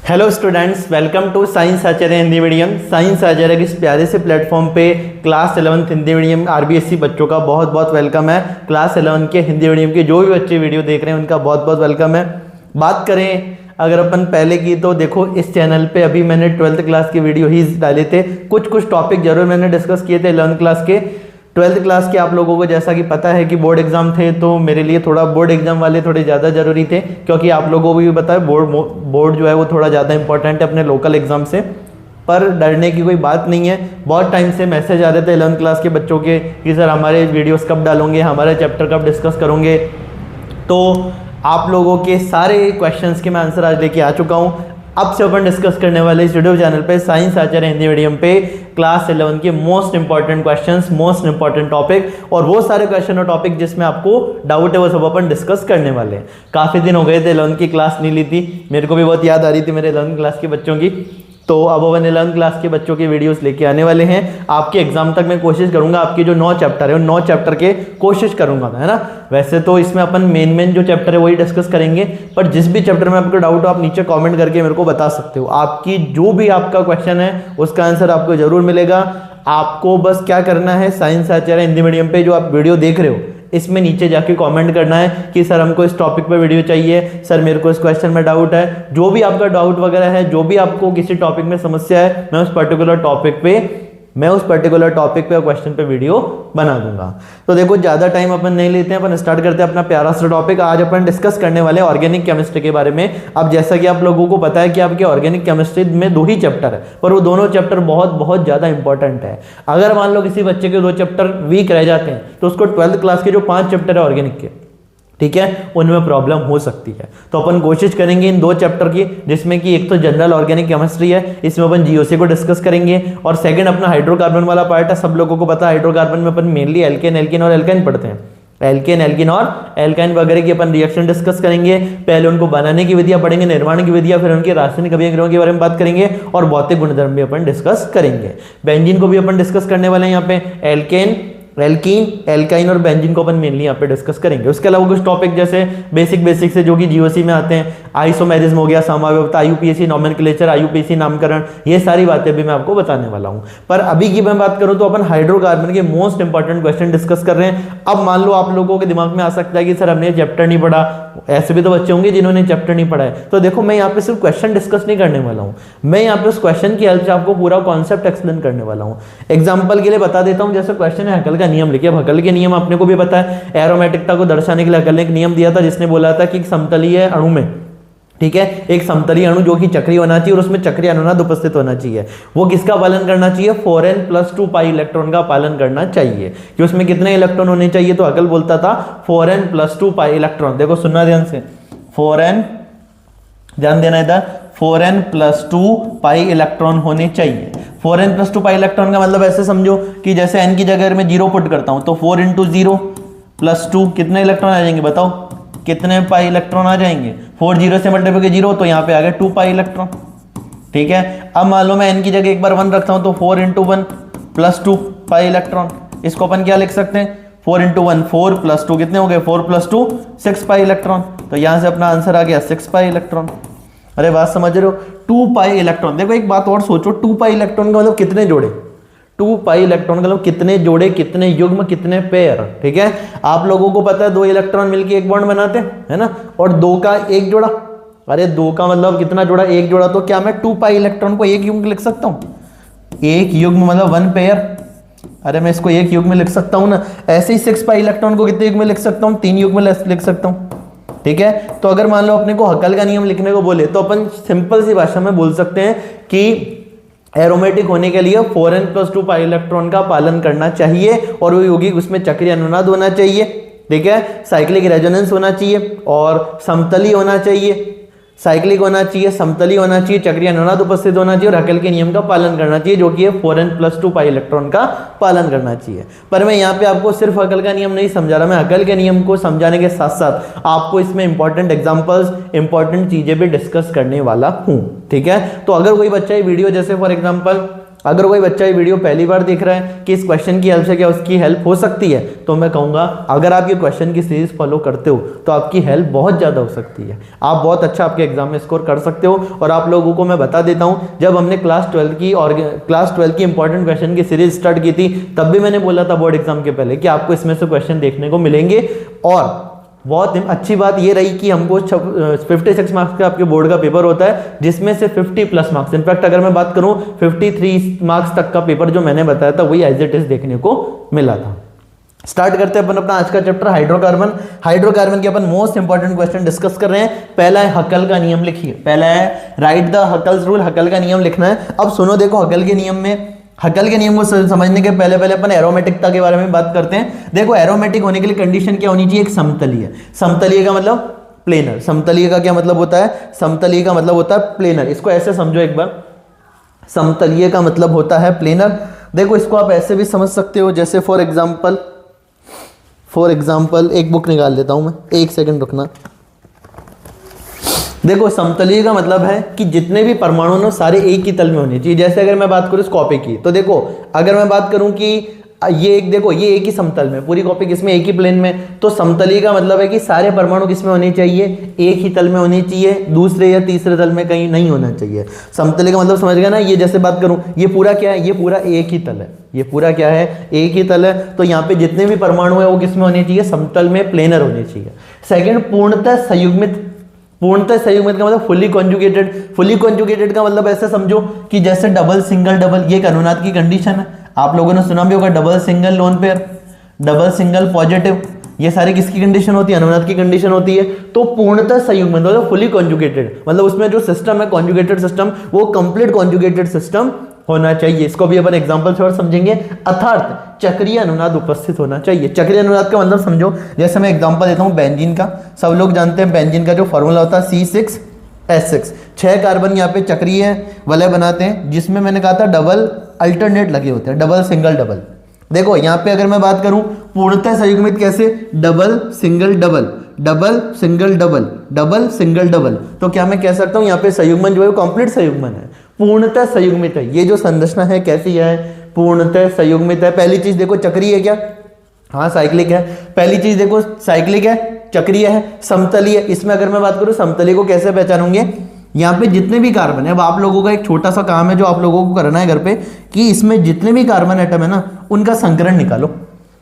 Hello students, welcome to science Acharya Hindi medium. Science Acharya के इस प्यारे से प्लेटफॉर्म पे क्लास 11 हिंदी मीडियम आरबीएससी बच्चों का बहुत बहुत वेलकम है। क्लास 11 के हिंदी मीडियम के जो भी बच्चे वीडियो देख रहे हैं उनका बहुत बहुत वेलकम है। बात करें अगर अपन पहले की तो देखो इस चैनल पे अभी मैंने 12th क्लास के वीडियो ही डाले थे। कुछ टॉपिक जरूर मैंने डिस्कस किए थे 11th क्लास के। 12th क्लास के आप लोगों को जैसा कि पता है कि बोर्ड एग्जाम थे, तो मेरे लिए थोड़ा बोर्ड एग्जाम वाले थोड़े ज़्यादा जरूरी थे, क्योंकि आप लोगों को भी पता है बोर्ड जो है वो थोड़ा ज़्यादा इंपॉर्टेंट है अपने लोकल एग्जाम से। पर डरने की कोई बात नहीं है। बहुत टाइम से मैसेज आ रहे थे 11th क्लास के बच्चों के कि सर हमारे वीडियोस कब डालोगे, हमारे चैप्टर कब डिस्कस करोगे। तो आप लोगों के सारे क्वेश्चंस के मैं आंसर आज लेके आ चुका हूँ। अब से अपन डिस्कस करने वाले इस यूट्यूब चैनल पे साइंस आचार्य हिंदी मीडियम पे क्लास 11 के most important questions, most important topic और वो सारे क्वेश्चन और टॉपिक जिसमें आपको डाउट है वो सब अपन डिस्कस करने वाले हैं। काफ़ी दिन हो गए थे 11 की क्लास नहीं ली थी, मेरे को भी बहुत याद आ रही थी मेरे 11 क्लास के बच्चों की। तो अब अपन 11 क्लास के बच्चों के वीडियोस लेके आने वाले हैं। आपके एग्जाम तक मैं कोशिश करूंगा आपके जो 9 चैप्टर है उन 9 चैप्टर के कोशिश करूंगा, है ना। वैसे तो इसमें अपन मेन जो चैप्टर है वही डिस्कस करेंगे, पर जिस भी चैप्टर में आपको डाउट हो आप नीचे कमेंट करके मेरे को बता सकते हो। आपकी जो भी आपका क्वेश्चन है उसका आंसर आपको जरूर मिलेगा। आपको बस क्या करना है, साइंस आचार्य हिंदी मीडियम पे जो आप वीडियो देख रहे हो इसमें नीचे जाके कमेंट करना है कि सर हमको इस टॉपिक पे वीडियो चाहिए, सर मेरे को इस क्वेश्चन में डाउट है। जो भी आपका डाउट वगैरह है, जो भी आपको किसी टॉपिक में समस्या है, मैं उस पर्टिकुलर टॉपिक पे क्वेश्चन पे वीडियो बना दूंगा। तो देखो ज्यादा टाइम अपन नहीं लेते हैं, अपन स्टार्ट करते हैं अपना प्यारा सा टॉपिक। आज अपन डिस्कस करने वाले ऑर्गेनिक केमिस्ट्री के बारे में। अब जैसा कि आप लोगों को पता है कि आपके ऑर्गेनिक केमिस्ट्री में 2 ही चैप्टर है, पर वो दोनों चैप्टर बहुत बहुत ज्यादा इंपॉर्टेंट है। अगर मान लो किसी बच्चे के 2 चैप्टर वीक रह जाते हैं तो उसको 12th क्लास के जो 5 चैप्टर है ऑर्गेनिक के, ठीक है, उनमें प्रॉब्लम हो सकती है। तो अपन कोशिश करेंगे इन 2 चैप्टर की, जिसमें कि एक तो जनरल ऑर्गेनिक केमिस्ट्री है, इसमें अपन जीओसी को डिस्कस करेंगे, और सेकंड अपना हाइड्रोकार्बन वाला पार्ट है। सब लोगों को पता है हाइड्रोकार्बन में अपन मेनली एल्केन और एल्काइन पढ़ते हैं। एल्केन और एल्काइन वगैरह की अपन रिएक्शन डिस्कस करेंगे। पहले उनको बनाने की विधियां पढ़ेंगे, निर्माण की विधियां, फिर उनके रासायनिक अभिक्रियाओं के बारे में बात करेंगे और भौतिक गुणधर्म भी अपन डिस्कस करेंगे। बेंजीन को भी अपन डिस्कस करने वाले हैं यहाँ पे। एल्कीन, एल्काइन और बेंजीन को अपन मेनली यहाँ पे डिस्कस करेंगे। उसके अलावा कुछ टॉपिक जैसे बेसिक से जो कि जीओसी में आते हैं, आइसोमेरिज्म हो गया, समावयवता, आईयूपीएसी नॉमेनक्लेचर, आईयूपीएसी नामकरण, ये सारी बातें भी मैं आपको बताने वाला हूँ। पर अभी की मैं बात करूँ तो अपन हाइड्रोकार्बन के मोस्ट इंपॉर्टेंट क्वेश्चन डिस्कस कर रहे हैं। अब मान लो आप लोगों के दिमाग में आ सकता है कि सर हमने चैप्टर नहीं पढ़ा, ऐसे भी तो बच्चे होंगे जिन्होंने चैप्टर नहीं पढ़ा है। तो देखो मैं यहाँ पे सिर्फ क्वेश्चन डिस्कस नहीं करने वाला हूँ, मैं यहाँ पे उस क्वेश्चन की हेल्प से आपको पूरा कॉन्सेप्ट एक्सप्लेन करने वाला हूँ। एग्जाम्पल के लिए बता देता हूँ, जैसे क्वेश्चन है हकल का नियम लिखिए। हकल के नियम अपने को भी पता है, एरोमेटिकता को दर्शाने के लिए हकल ने एक नियम दिया था जिसने बोला था कि समतलीय अणु में, ठीक है, एक समतलीय अणु जो कि चक्रीय होना चाहिए और उसमें चक्रीय अनुनाद उपस्थित होना चाहिए, वो किसका पालन करना चाहिए, 4n+2 पाई इलेक्ट्रॉन का पालन करना चाहिए। कि उसमें कितने इलेक्ट्रॉन होने चाहिए, तो हकल बोलता था 4n+2 पाई इलेक्ट्रॉन। देखो सुनना ध्यान से, 4n, ध्यान देना इधर, 4n+2 पाई इलेक्ट्रॉन होने चाहिए। 4n+2 पाई इलेक्ट्रॉन का मतलब ऐसे समझो कि जैसे n की जगह मैं 0 पुट करता हूं तो 4 × 0 + 2 कितने इलेक्ट्रॉन आ जाएंगे, बताओ कितने पाई इलेक्ट्रॉन आ जाएंगे। 4 0 से मल्टीप्लाई 0 तो यहाँ पे आ गया 2 पाई इलेक्ट्रॉन, ठीक है। अब मान लो मैं n की जगह एक बार 1 रखता हूं तो 4 × 1 + 2 पाई इलेक्ट्रॉन। इसको अपन क्या लिख सकते हैं, 4 × 1 4 + 2 कितने हो गए, 4 + 2 6 पाई इलेक्ट्रॉन। तो यहां से अपना आंसर आ गया 6 पाई इलेक्ट्रॉन। अरे बात समझ रहे हो, 2 पाई इलेक्ट्रॉन। देखो एक बात और सोचो, 2 पाई इलेक्ट्रॉन का मतलब कितने जोड़े, 2 पाई इलेक्ट्रॉन का मतलब कितने जोड़े, कितने युग्म, कितने पेयर, ठीक है। आप लोगों को पता है 2 इलेक्ट्रॉन मिलकर एक बॉन्ड बनाते हैं, है ना, और 2 का एक जोड़ा। अरे 2 का मतलब कितना जोड़ा, एक जोड़ा। तो क्या मैं 2 पाई इलेक्ट्रॉन को एक युग्म लिख सकता हूं, एक युग्म मतलब 1 पेयर। अरे मैं इसको एक युग्म में लिख सकता हूं ना। ऐसे ही 6 पाई इलेक्ट्रॉन को कितने युग्म में लिख सकता हूं, 3 युग्म में लिख सकता हूं, ठीक है। तो अगर मान लो अपने को हकल का नियम लिखने को बोले तो अपन सिंपल सी भाषा में बोल सकते हैं कि एरोमेटिक होने के लिए 4n+2 पाई इलेक्ट्रॉन का पालन करना चाहिए और वो यौगिक उसमें चक्रीय अनुनाद होना चाहिए, ठीक है, साइक्लिक रेजोनेंस होना चाहिए और समतली होना चाहिए, साइक्लिक होना चाहिए, समतली होना चाहिए, चक्रीय अनुनाद उपस्थित होना चाहिए और हकल के नियम का पालन करना चाहिए, जो कि 4n+2 पाई इलेक्ट्रॉन का पालन करना चाहिए। पर मैं यहाँ पे आपको सिर्फ हकल का नियम नहीं समझा रहा, मैं हकल के नियम को समझाने के साथ साथ आपको इसमें इंपॉर्टेंट एग्जांपल्स, इंपॉर्टेंट चीजें भी डिस्कस करने वाला हूँ, ठीक है। तो अगर कोई बच्चा ये वीडियो जैसे फॉर एग्जांपल अगर कोई बच्चा ये वीडियो पहली बार देख रहा है कि इस क्वेश्चन की हेल्प से क्या उसकी हेल्प हो सकती है, तो मैं कहूँगा अगर आप ये क्वेश्चन की सीरीज फॉलो करते हो तो आपकी हेल्प बहुत ज़्यादा हो सकती है, आप बहुत अच्छा आपके एग्जाम में स्कोर कर सकते हो। और आप लोगों को मैं बता देता हूँ, जब हमने क्लास 12 की इंपॉर्टेंट क्वेश्चन की सीरीज स्टार्ट की थी तब भी मैंने बोला था बोर्ड एग्जाम के पहले कि आपको इसमें से क्वेश्चन देखने को मिलेंगे। और बहुत अच्छी बात ये रही कि हमको 56 मार्क्स का आपके बोर्ड का पेपर होता है, जिसमें से 50+ मार्क्स, इनफैक्ट अगर मैं बात करूं 53 मार्क्स तक का पेपर जो मैंने बताया था वही एज इट इज देखने को मिला था। स्टार्ट करते हैं अपन अपना आज का चैप्टर हाइड्रोकार्बन। हाइड्रोकार्बन के अपन मोस्ट इंपॉर्टेंट क्वेश्चन डिस्कस कर रहे हैं। पहला है हकल का नियम लिखिए, पहला है राइट द हकल्स रूल, हकल का नियम लिखना है। अब सुनो, देखो हकल के नियम में, हकल के नियम को समझने के पहले अपन एरोमेटिकता के बारे में बात करते हैं। देखो एरोमेटिक होने के लिए कंडीशन क्या होनी चाहिए, एक समतलीय। समतलीय का मतलब प्लेनर। समतलीय का क्या मतलब होता है, समतलीय का मतलब होता है प्लेनर। इसको ऐसे समझो एक बार, समतलीय का मतलब होता है प्लेनर। देखो इसको आप ऐसे भी समझ सकते हो, जैसे फॉर एग्जाम्पल एक बुक निकाल लेता हूं मैं, एक सेकंड रुकना। देखो समतलीय का मतलब है कि जितने भी परमाणु ना सारे एक ही तल में होने चाहिए। जैसे अगर मैं बात करूं इस कॉपी की, तो देखो अगर मैं बात करूं कि ये एक, देखो ये एक ही समतल में, पूरी कॉपी किसमें, एक ही प्लेन में। तो समतलीय का मतलब है कि सारे परमाणु किसमें होने चाहिए, एक ही तल में होने चाहिए, दूसरे या तीसरे तल में कहीं नहीं होना चाहिए। समतलीय का मतलब समझ गया ना। ये जैसे बात करूं, ये पूरा क्या है, ये पूरा एक ही तल है, ये पूरा क्या है, एक ही तल है। तो यहाँ पे जितने भी परमाणु है वो किसमें होने चाहिए, समतल में, प्लेनर होने चाहिए। सेकेंड, पूर्णतः संयुग्मित। पूर्णतः संयुग्मित का मतलब फुली कॉन्जुगेटेड। फुली कॉन्जुगेटेड का मतलब ऐसे समझो कि जैसे डबल सिंगल डबल, ये एक अनुनाद की कंडीशन है, आप लोगों ने सुना भी होगा। Double single lone pair, double single positive, ये सारी किसकी कंडीशन होती है, अनुनाद की कंडीशन होती है। तो पूर्णतः संयुग्मित मतलब फुली कॉन्जुगेटेड, मतलब उसमें जो सिस्टम है कॉन्जुगेटेड सिस्टम, वो कंप्लीट कॉन्जुगेटेड सिस्टम होना चाहिए। इसको भी अपन एग्जांपल से और समझेंगे। अर्थात चक्रीय अनुनाद उपस्थित होना चाहिए। चक्रीय अनुनाद का मतलब समझो, जैसे मैं एग्जांपल देता हूं बेंजीन का। सब लोग जानते हैं बेंजीन का जो फॉर्मूला होता है C6H6। 6 कार्बन यहाँ पे चक्रीय वलय बनाते हैं, जिसमें मैंने कहा था डबल अल्टरनेट लगे होते हैं, डबल सिंगल डबल। देखो यहाँ पे अगर मैं बात करूं पूर्णतः संयुग्मित कैसे, double single double, double single double, double single double. तो क्या मैं कह सकता हूं यहाँ पे संयुग्मन जो है वो कंप्लीट संयुग्मन है, पूर्णतः संयुग्मित है। ये जो संरचना है कैसी है, पूर्णतः संयुग्मित है। पहली चीज देखो चक्रीय है क्या, हाँ साइक्लिक है। पहली चीज देखो साइक्लिक है, चक्रीय है, समतलीय। इसमें अगर मैं बात करूं समतलीय को कैसे पहचानूंगे, यहाँ पे जितने भी कार्बन है, अब आप लोगों का एक छोटा सा काम है जो आप लोगों को करना है घर पे, कि इसमें जितने भी कार्बन एटम है ना उनका संकरण निकालो।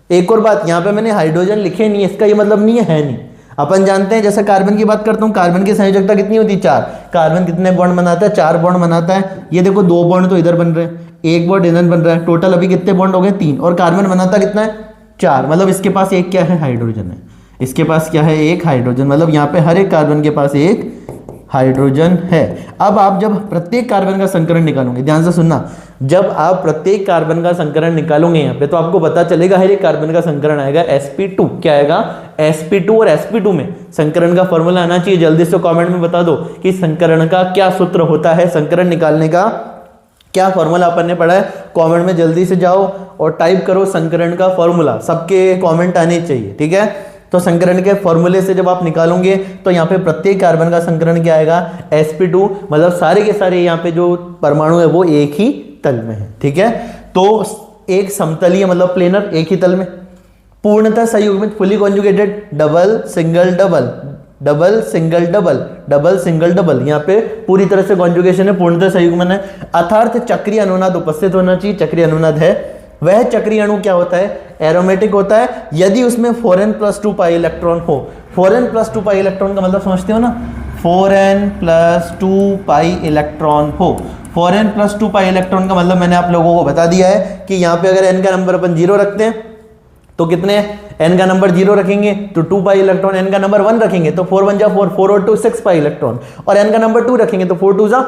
एक और बात, यहाँ पे मैंने हाइड्रोजन लिखे नहीं, इसका ये मतलब नहीं है नहीं। अपन जानते हैं, जैसे कार्बन की बात करता हूँ, कार्बन की संयोजकता कितनी होती है, 4। कार्बन कितने बॉन्ड बनाता है, 4 बॉन्ड बनाता है। ये देखो 2 बॉन्ड तो इधर बन रहे हैं, 1 बॉन्ड इधर बन रहा है, टोटल अभी कितने बॉन्ड हो गए, 3। और कार्बन बनाता कितना है, 4। मतलब इसके पास एक क्या है, हाइड्रोजन है। इसके पास क्या है, एक हाइड्रोजन। मतलब यहाँ पे हर एक कार्बन के पास एक हाइड्रोजन है। अब आप जब प्रत्येक कार्बन का संकरण निकालोगे, ध्यान से सुनना, जब आप प्रत्येक कार्बन का संकरण निकालोगे यहाँ पे, तो आपको पता चलेगा हर एक कार्बन का संकरण आएगा sp2। क्या आएगा, sp2। और sp2 में संकरण का फॉर्मूला आना चाहिए। जल्दी से कमेंट में बता दो कि संकरण का क्या सूत्र होता है, संकरण निकालने का क्या फॉर्मूला अपन ने पढ़ा है। कमेंट में जल्दी से जाओ और टाइप करो संकरण का फॉर्मूला, सबके कमेंट आने चाहिए, ठीक है। तो संकरण के फॉर्मूले से जब आप निकालोगे तो यहाँ पे प्रत्येक कार्बन का संकरण क्या आएगा, sp2। मतलब सारे के सारे यहाँ पे जो परमाणु है वो एक ही तल में है, ठीक है। तो एक समतलीय मतलब प्लेनर, एक ही तल में। पूर्णतः संयुग्मित fully conjugated, double single double, double single double, double single double. यहाँ पे पूरी तरह से कॉन्जुगेशन है, पूर्णतः संयुग्मन है। अर्थात चक्रीय अनुनाद उपस्थित होना चाहिए। चक्रीय अनुनाद है, वह चक्रीय अणु क्या होता है, एरोमेटिक होता है, यदि उसमें 4n+2 पाई इलेक्ट्रॉन हो। 4n+2 पाई इलेक्ट्रॉन का मतलब समझते हो ना, 4n+2 पाई इलेक्ट्रॉन हो। 4n+2 पाई इलेक्ट्रॉन का मतलब मैंने आप लोगों को बता दिया है कि यहाँ पे अगर n का नंबर अपन 0 रखते हैं तो कितने, n का नंबर 0 रखेंगे तो 2 पाई इलेक्ट्रॉन, n का नंबर 1 रखेंगे तो 4 1 जा 4, 4 और 2 6 पाई इलेक्ट्रॉन, और n का नंबर 2 रखेंगे तो 4 2 जा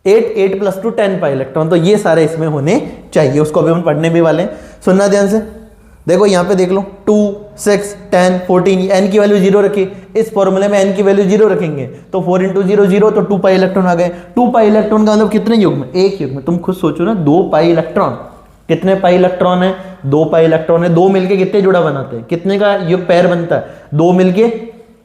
8, 8+2 10 पाई इलेक्ट्रॉन। तो ये सारे इसमें होने चाहिए, उसको अभी हम पढ़ने भी वाले हैं। सुनना ध्यान से, देखो यहाँ पे देख लो 2 6 10 14, n की वैल्यू 0 रखी। इस फॉर्मूले में n की वैल्यू 0 रखेंगे तो 4 × 0 0, तो 2 पाई इलेक्ट्रॉन आ गए। 2 पाई इलेक्ट्रॉन का मतलब कितने युग्म, एक युग्म। तुम खुद सोचो ना, 2 पाई इलेक्ट्रॉन, कितने पाई इलेक्ट्रॉन है, 2 पाई इलेक्ट्रॉन है। 2 मिलके कितने जुड़ा बनाते हैं, कितने का युग पैर बनता है, 2 मिलके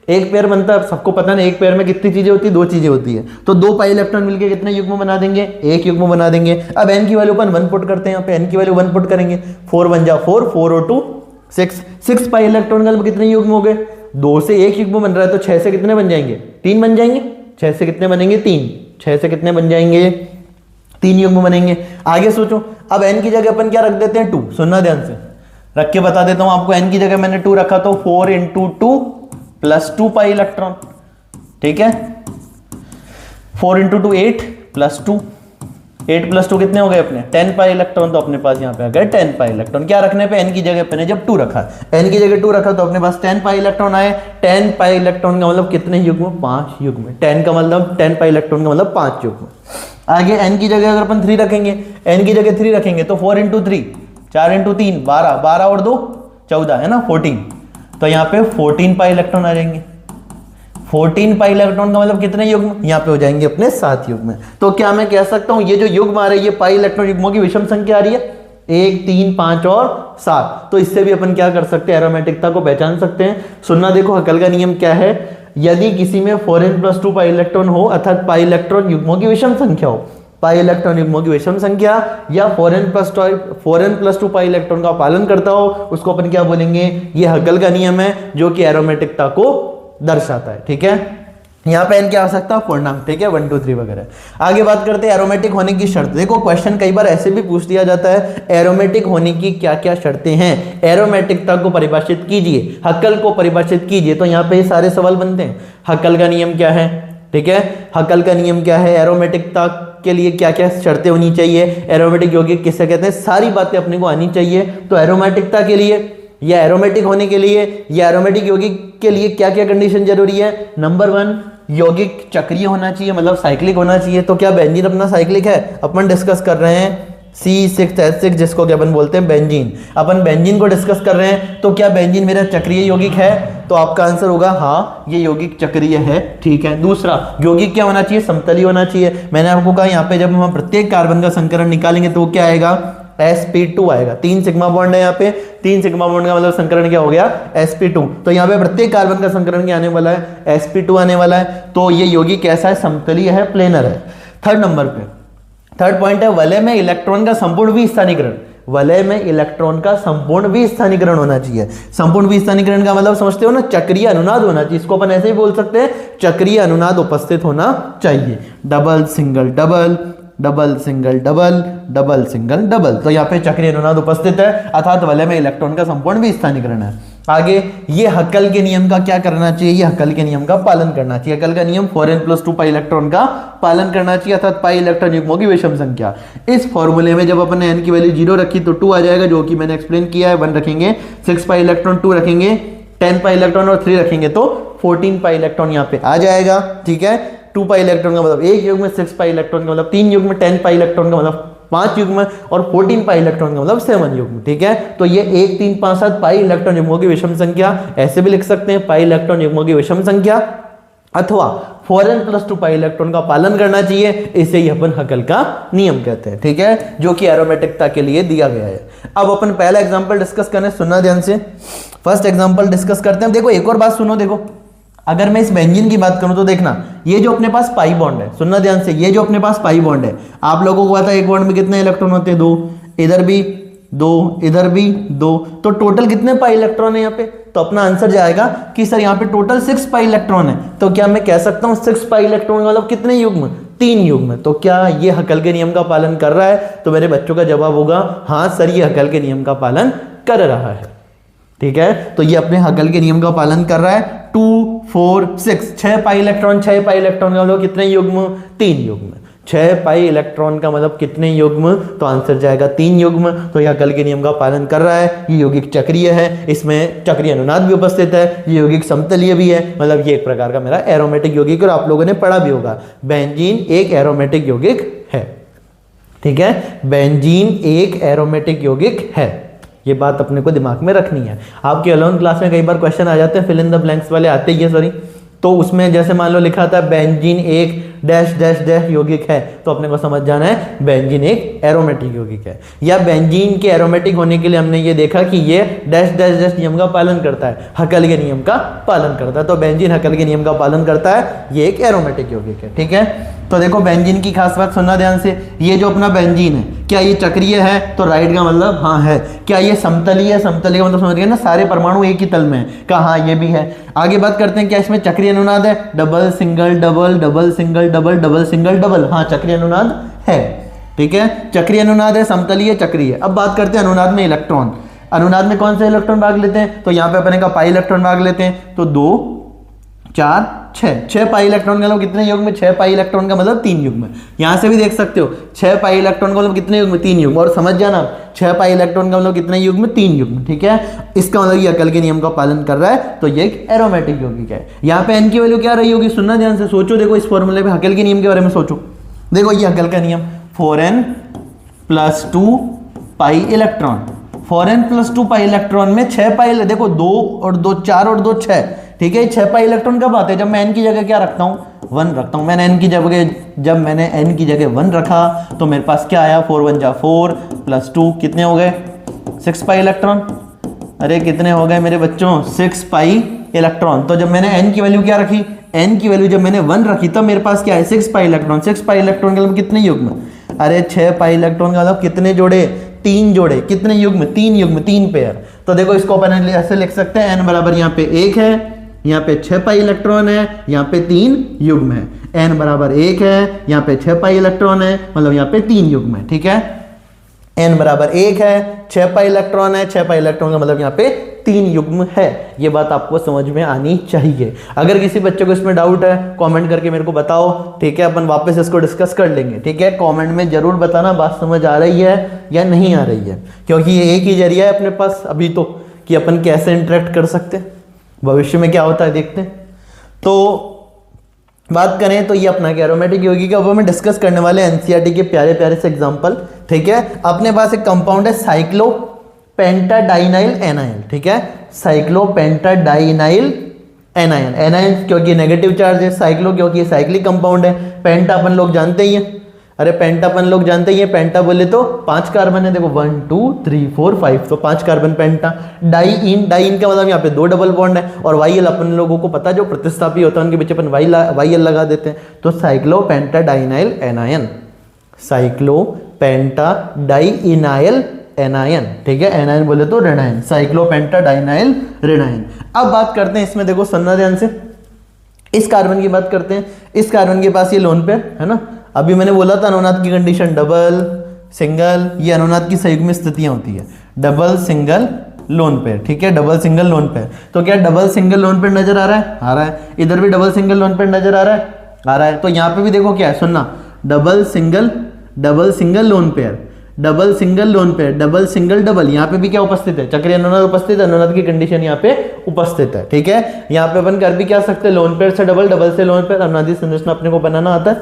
एक पेयर बनता है, सबको पता ना एक पेयर में कितनी चीजें होती है, 2 चीजें होती है। तो 2 पाई इलेक्ट्रॉन मिलकर कितने युग्म बना देंगे, 1 युग्म बना देंगे। अब n की वैल्यू अपन 1 पुट करते हैं, यहाँ पे n की वैल्यू 1 पुट करेंगे, 4 1 जा 4, 4 और 2 6, 6 पाई इलेक्ट्रॉन का कितने युग्म हो गए, 2 से 1 युग्म बन रहा है तो 6 से कितने बन जाएंगे, 3 बन जाएंगे। 6 से कितने बनेंगे, 3, 6 से कितने बन जाएंगे, 3 युग्म बनेंगे। आगे सोचो, अब n की जगह अपन क्या रख देते हैं, 2। सुनना ध्यान से, रख के बता देता हूं आपको। n की जगह मैंने 2 रखा तो 4 × 2 प्लस 2 पाई इलेक्ट्रॉन, ठीक है। 4 × 2 8 प्लस 2, 8 प्लस 2 कितने हो गए अपने, 10 पाई इलेक्ट्रॉन। तो अपने पास यहाँ पे आ गए 10 पाई इलेक्ट्रॉन। क्या रखने पे, n की जगह पे जब 2 रखा, n की जगह 2 रखा तो अपने पास 10 पाई इलेक्ट्रॉन आए। 10 पाई इलेक्ट्रॉन का मतलब कितने युग्म, 5 युग्म। 10 का मतलब 10 पाई इलेक्ट्रॉन का मतलब 5 युग्म। आगे n की जगह अगर अपन 3 रखेंगे, n की जगह 3 रखेंगे तो 4 × 3, 4 × 3 12, 12 और 2 14 है ना, 14। तो यहाँ पे 14 पाई इलेक्ट्रॉन आ जाएंगे। 14 पाई इलेक्ट्रॉन का मतलब कितने युग्म, यहाँ पे हो जाएंगे अपने 7 युग्म। तो क्या मैं कह सकता हूँ ये जो युग्म आ रही है पाई इलेक्ट्रॉन युग्मों की विषम संख्या आ रही है, 1 3 5 और 7। तो इससे भी अपन क्या कर सकते हैं, एरोमेटिकता को पहचान सकते हैं। सुनना देखो, हकल का नियम क्या है, यदि किसी में 4n + 2 पाई इलेक्ट्रॉन हो अर्थात पाई इलेक्ट्रॉन युग्मों की विषम संख्या हो, पाई इलेक्ट्रॉन युग्मों की विषम संख्या या 4n + 2 पाई इलेक्ट्रॉन का पालन करता हो, उसको अपन क्या बोलेंगे, ये हकल का नियम है जो कि एरोमेटिकता को दर्शाता है, ठीक है। यहाँ पे n की आवश्यकता पूर्णांक, ठीक है, 1 2 3 वगैरह। आगे बात करते हैं एरोमेटिक होने की शर्त। देखो क्वेश्चन कई बार ऐसे भी पूछ दिया जाता है, एरोमेटिक होने की क्या क्या शर्तें हैं, एरोमेटिकता को परिभाषित कीजिए, हकल को परिभाषित कीजिए। तो यहाँ पे ये सारे सवाल बनते हैं। हकल का नियम क्या है, ठीक है, हकल का नियम क्या है, एरोमेटिकता के लिए क्या क्या शर्तें होनी चाहिए, एरोमेटिक यौगिक किसे कहते हैं, सारी बातें अपने को आनी चाहिए। तो एरोमेटिकता के लिए या एरोमेटिक होने के लिए या एरोमेटिक यौगिक के लिए क्या क्या कंडीशन जरूरी है। नंबर 1, यौगिक चक्रीय होना चाहिए, मतलब साइक्लिक होना चाहिए। तो क्या बेंजीन अपना साइक्लिक है, अपन डिस्कस कर रहे हैं C6H6 जिसको क्या अपन बोलते हैं बेंजीन, अपन बेंजीन को डिस्कस कर रहे हैं। तो क्या बेंजीन मेरा चक्रीय यौगिक है, तो आपका आंसर होगा हाँ ये यौगिक चक्रीय है, ठीक है। दूसरा, यौगिक क्या होना चाहिए, समतलीय होना चाहिए। मैंने आपको कहा यहाँ पे जब हम प्रत्येक कार्बन का संकरण निकालेंगे तो क्या आएगा, sp2 आएगा। 3 सिग्मा बॉन्ड है यहाँ पे, 3 सिग्मा बॉन्ड का मतलब संकरण क्या हो गया, sp2। तो यहाँ पे प्रत्येक कार्बन का संकरण क्या आने वाला है, sp2 आने वाला है। तो ये यौगिक कैसा है, समतलीय है, प्लेनर है। थर्ड नंबर पे, थर्ड पॉइंट है वलय में इलेक्ट्रॉन का संपूर्ण विस्थानीकरण। वलय में इलेक्ट्रॉन का संपूर्ण विस्थानीकरण होना चाहिए। संपूर्ण विस्थानीकरण का मतलब समझते हो ना, चक्रीय अनुनाद होना चाहिए। इसको अपन ऐसे ही बोल सकते हैं, चक्रीय अनुनाद उपस्थित होना चाहिए। Double single double, double single double, double single double. तो यहाँ पे चक्रीय अनुनाद उपस्थित है अर्थात वलय में इलेक्ट्रॉन का संपूर्ण विस्थानीकरण है। आगे ये हकल के नियम का क्या करना चाहिए, ये हकल के नियम का पालन करना चाहिए। हकल का नियम 4n + 2 पाई इलेक्ट्रॉन का पालन करना चाहिए अर्थात पाई इलेक्ट्रॉन युग्मों की विषम संख्या। इस फॉर्मूले में जब अपन ने n की वैल्यू 0 रखी तो 2 आ जाएगा, जो कि मैंने एक्सप्लेन किया है। 1 रखेंगे, 6 पाई इलेक्ट्रॉन 2 रखेंगे, 10 पाई इलेक्ट्रॉन और 3 रखेंगे तो 14 पाई इलेक्ट्रॉन यहाँ पे आ जाएगा, ठीक है। 2 पाई इलेक्ट्रॉन का मतलब 1 युग्म, 6 पाई इलेक्ट्रॉन का मतलब 3 युग्म, 10 पाई इलेक्ट्रॉन का मतलब 5 युग्म और 14 पाई इलेक्ट्रॉन का मतलब 7 युग्म, ठीक है। तो ये 1 3 5 7 पाई इलेक्ट्रॉन युग्मों की विषम संख्या, ऐसे भी लिख सकते हैं पाई इलेक्ट्रॉन युग्मों की विषम संख्या, अथवा 4n + 2 पाई इलेक्ट्रॉन का पालन करना चाहिए। इसे ही अपन हकल का नियम कहते हैं, ठीक है, जो कि एरोमेटिकता के लिए दिया गया है। अब अपन पहला एग्जांपल डिस्कस करें, सुनना ध्यान से। फर्स्ट एग्जांपल डिस्कस करते हैं। देखो एक और बात सुनो, देखो अगर मैं इस बेंजीन की बात करूं तो देखना, ये जो अपने पास पाई बॉन्ड है, सुनना ध्यान से, ये जो अपने पास पाई बॉन्ड है, आप लोगों को पता है एक बॉन्ड में कितने इलेक्ट्रॉन होते हैं, 2, इधर भी 2, इधर भी 2, तो टोटल कितने पाई इलेक्ट्रॉन है यहाँ पे। तो अपना आंसर जाएगा कि सर यहाँ पे टोटल 6 पाई इलेक्ट्रॉन है। तो क्या मैं कह सकता हूँ 6 पाई इलेक्ट्रॉन मतलब कितने युग्म, 3 युग्म। तो क्या ये हकल के नियम का पालन कर रहा है, तो मेरे बच्चों का जवाब होगा हाँ सर ये हकल के नियम का पालन कर रहा है, ठीक है। तो ये अपने हकल के नियम का पालन कर रहा है। 2 4 6, 6 पाई इलेक्ट्रॉन, 6 पाई इलेक्ट्रॉन का मतलब कितने युग्म, 3 युग्म। 6 पाई इलेक्ट्रॉन का मतलब कितने युग्म, तो आंसर जाएगा 3 युग्म। तो यह हकल के नियम का पालन कर रहा है। ये यौगिक चक्रीय है, इसमें चक्रीय अनुनाद भी उपस्थित है, ये यौगिक समतलीय भी है, मतलब ये एक प्रकार का मेरा एरोमेटिक यौगिक, और आप लोगों ने पढ़ा भी होगा बेंजीन एक एरोमेटिक यौगिक है, ठीक है। बेंजीन एक एरोमेटिक यौगिक है, ये बात अपने को दिमाग में रखनी है। आपके 11th क्लास में कई बार क्वेश्चन आ जाते हैं, फिल इन द ब्लैंक्स वाले आते ही है, सॉरी। तो उसमें जैसे मान लो लिखा था बेंजीन एक डैश डैश डैश यौगिक है तो अपने को समझ जाना है बेंजीन एक एरोमेटिक यौगिक है। या बेंजीन के एरोमेटिक होने के लिए हमने ये देखा कि ये डैश डैश डैश नियम का पालन करता है, हकल के नियम का पालन करता है। तो बेंजीन हकल के नियम का पालन करता है, ये एक एरोमेटिक यौगिक है। ठीक है, तो देखो बेंजीन की खास बात सुनना ध्यान से, ये जो अपना बेंजीन है क्या ये चक्रीय है? तो राइट का मतलब हाँ है। क्या ये समतलीय है? समतलीय का मतलब समझ गए ना, सारे परमाणु एक ही तल में है, कहा हाँ ये भी है। आगे बात करते हैं क्या इसमें चक्रीय अनुनाद है? Double single double double single double double single double, हाँ चक्रीय अनुनाद है। ठीक है, चक्रीय अनुनाद है, समतलीय चक्रीय। अब बात करते हैं अनुनाद में इलेक्ट्रॉन। अनुनाद में कौन से इलेक्ट्रॉन भाग लेते हैं? तो यहाँ पे अपने का पाई इलेक्ट्रॉन भाग लेते हैं। तो 2 4 6 पाई इलेक्ट्रॉन का मतलब कितने युग्म? 6 पाई इलेक्ट्रॉन का मतलब 3 युग्म। यहां से भी देख सकते हो 6 पाई इलेक्ट्रॉन का मतलब कितने युग्म? 3 युग्म। और समझ जाना 6 पाई इलेक्ट्रॉन का मतलब कितने युग्म? 3 युग्म। ठीक है, इसका मतलब ये हकल के नियम का पालन कर रहा है, तो ये एक एरोमेटिक यौगिक है। यहाँ पे एन की वैल्यू क्या रही होगी? सुनना ध्यान से, सोचो, देखो इस फॉर्मूले पे हकल के नियम के बारे में सोचो। देखो ये हकल का नियम 4n + 2 pi electron, 4n + 2 pi electron में 6 पाई, देखो 2 और 2 4 और 2 6। ठीक है, 6 पाई इलेक्ट्रॉन कब आते हैं? जब मैं n की जगह क्या रखता हूँ? 1 रखता हूँ। मैंने n की जगह, जब मैंने n की जगह 1 रखा तो मेरे पास क्या आया? 4 1 जा 4 + 2 कितने हो गए? 6 पाई इलेक्ट्रॉन। अरे कितने हो गए मेरे बच्चों? 6 पाई इलेक्ट्रॉन। तो जब मैंने n की वैल्यू क्या रखी? n की वैल्यू जब मैंने 1 रखी तब मेरे पास क्या है? 6 पाई इलेक्ट्रॉन। 6 पाई इलेक्ट्रॉन का मतलब कितने युग्म? अरे 6 पाई इलेक्ट्रॉन का मतलब कितने जोड़े? 3 जोड़े। कितने युग्म? 3 युग्म, 3 पेयर। तो देखो इसको अपन ऐसे लिख सकते हैं, n बराबर यहाँ पे 1 है, यहाँ पे 6 पाई इलेक्ट्रॉन है, यहाँ पे 3 युग्म है। n बराबर 1 है, यहाँ पे 6 पाई इलेक्ट्रॉन है, मतलब यहाँ पे 3 युग्म है। ठीक है, n बराबर 1 है, 6 पाई इलेक्ट्रॉन है, 6 पाई इलेक्ट्रॉन का मतलब यहाँ पे 3 युग्म है। ये बात आपको समझ में आनी चाहिए। अगर किसी बच्चे को इसमें डाउट है कमेंट करके मेरे को बताओ। ठीक है, अपन वापस इसको डिस्कस कर लेंगे। ठीक है, कमेंट में जरूर बताना बात समझ आ रही है या नहीं आ रही है, क्योंकि ये एक ही जरिया है अपने पास अभी तो कि अपन कैसे इंटरेक्ट कर सकते हैं, भविष्य में क्या होता है देखते हैं। तो बात करें तो ये अपना एरोमेटिक यौगिक है। अब हमें डिस्कस करने वाले एनसीईआरटी के प्यारे प्यारे से एग्जांपल। ठीक है, अपने पास एक कंपाउंड है साइक्लोपेंटाडाइनाइल एनायन। ठीक है, साइक्लोपेंटाडाइनाइल एनायन, एनायन क्योंकि नेगेटिव चार्ज है, साइक्लो क्योंकि साइक्लिक कंपाउंड है, पेंटा अपन लोग जानते ही हैं। अरे पेंटा अपन लोग जानते ही हैं, पेंटा बोले तो 5 कार्बन है। देखो 1 2 3 4 5, तो 5 कार्बन पेंटा। डाइइन, डाइइन का मतलब यहाँ पे 2 डबल बॉन्ड है। और वाई एल अपन लोगों को पता जो प्रतिस्थापी होता है उनके बीच अपन वाई एल लगा देते हैं। तो साइक्लोपेंटाडाइनाइल एनायन, साइक्लोपेंटाडाइनाइल एनायन। ठीक है, एनायन बोले तो ऋणायन, साइक्लोपेंटाडाइनाइल ऋणायन। अब बात करते हैं इसमें, देखो सुनना ध्यान से, इस कार्बन की बात करते हैं। इस कार्बन के पास ये लोन पेयर है ना, अभी मैंने बोला था अनुनाद की कंडीशन डबल सिंगल, ये अनुनाद की संयुग्म स्थितियां होती है, डबल सिंगल लोन पेयर। ठीक है, डबल सिंगल लोन पेयर। तो क्या डबल सिंगल लोन पेयर नजर आ रहा है? आ रहा है। इधर भी डबल सिंगल लोन पेयर नजर आ रहा है? आ रहा है। तो यहाँ पे भी देखो क्या है, सुनना, double single lone pair, double single lone pair, double single double. यहाँ पे भी क्या उपस्थित है? चक्रीय अनुनाद उपस्थित है, अनुनाद की कंडीशन यहाँ पे उपस्थित है। ठीक है, यहाँ पे अपन कर भी क्या सकते हैं, लोन पेयर से डबल, डबल से लोन पेयर। अनुनादी संरचना अपने को बनाना आता है,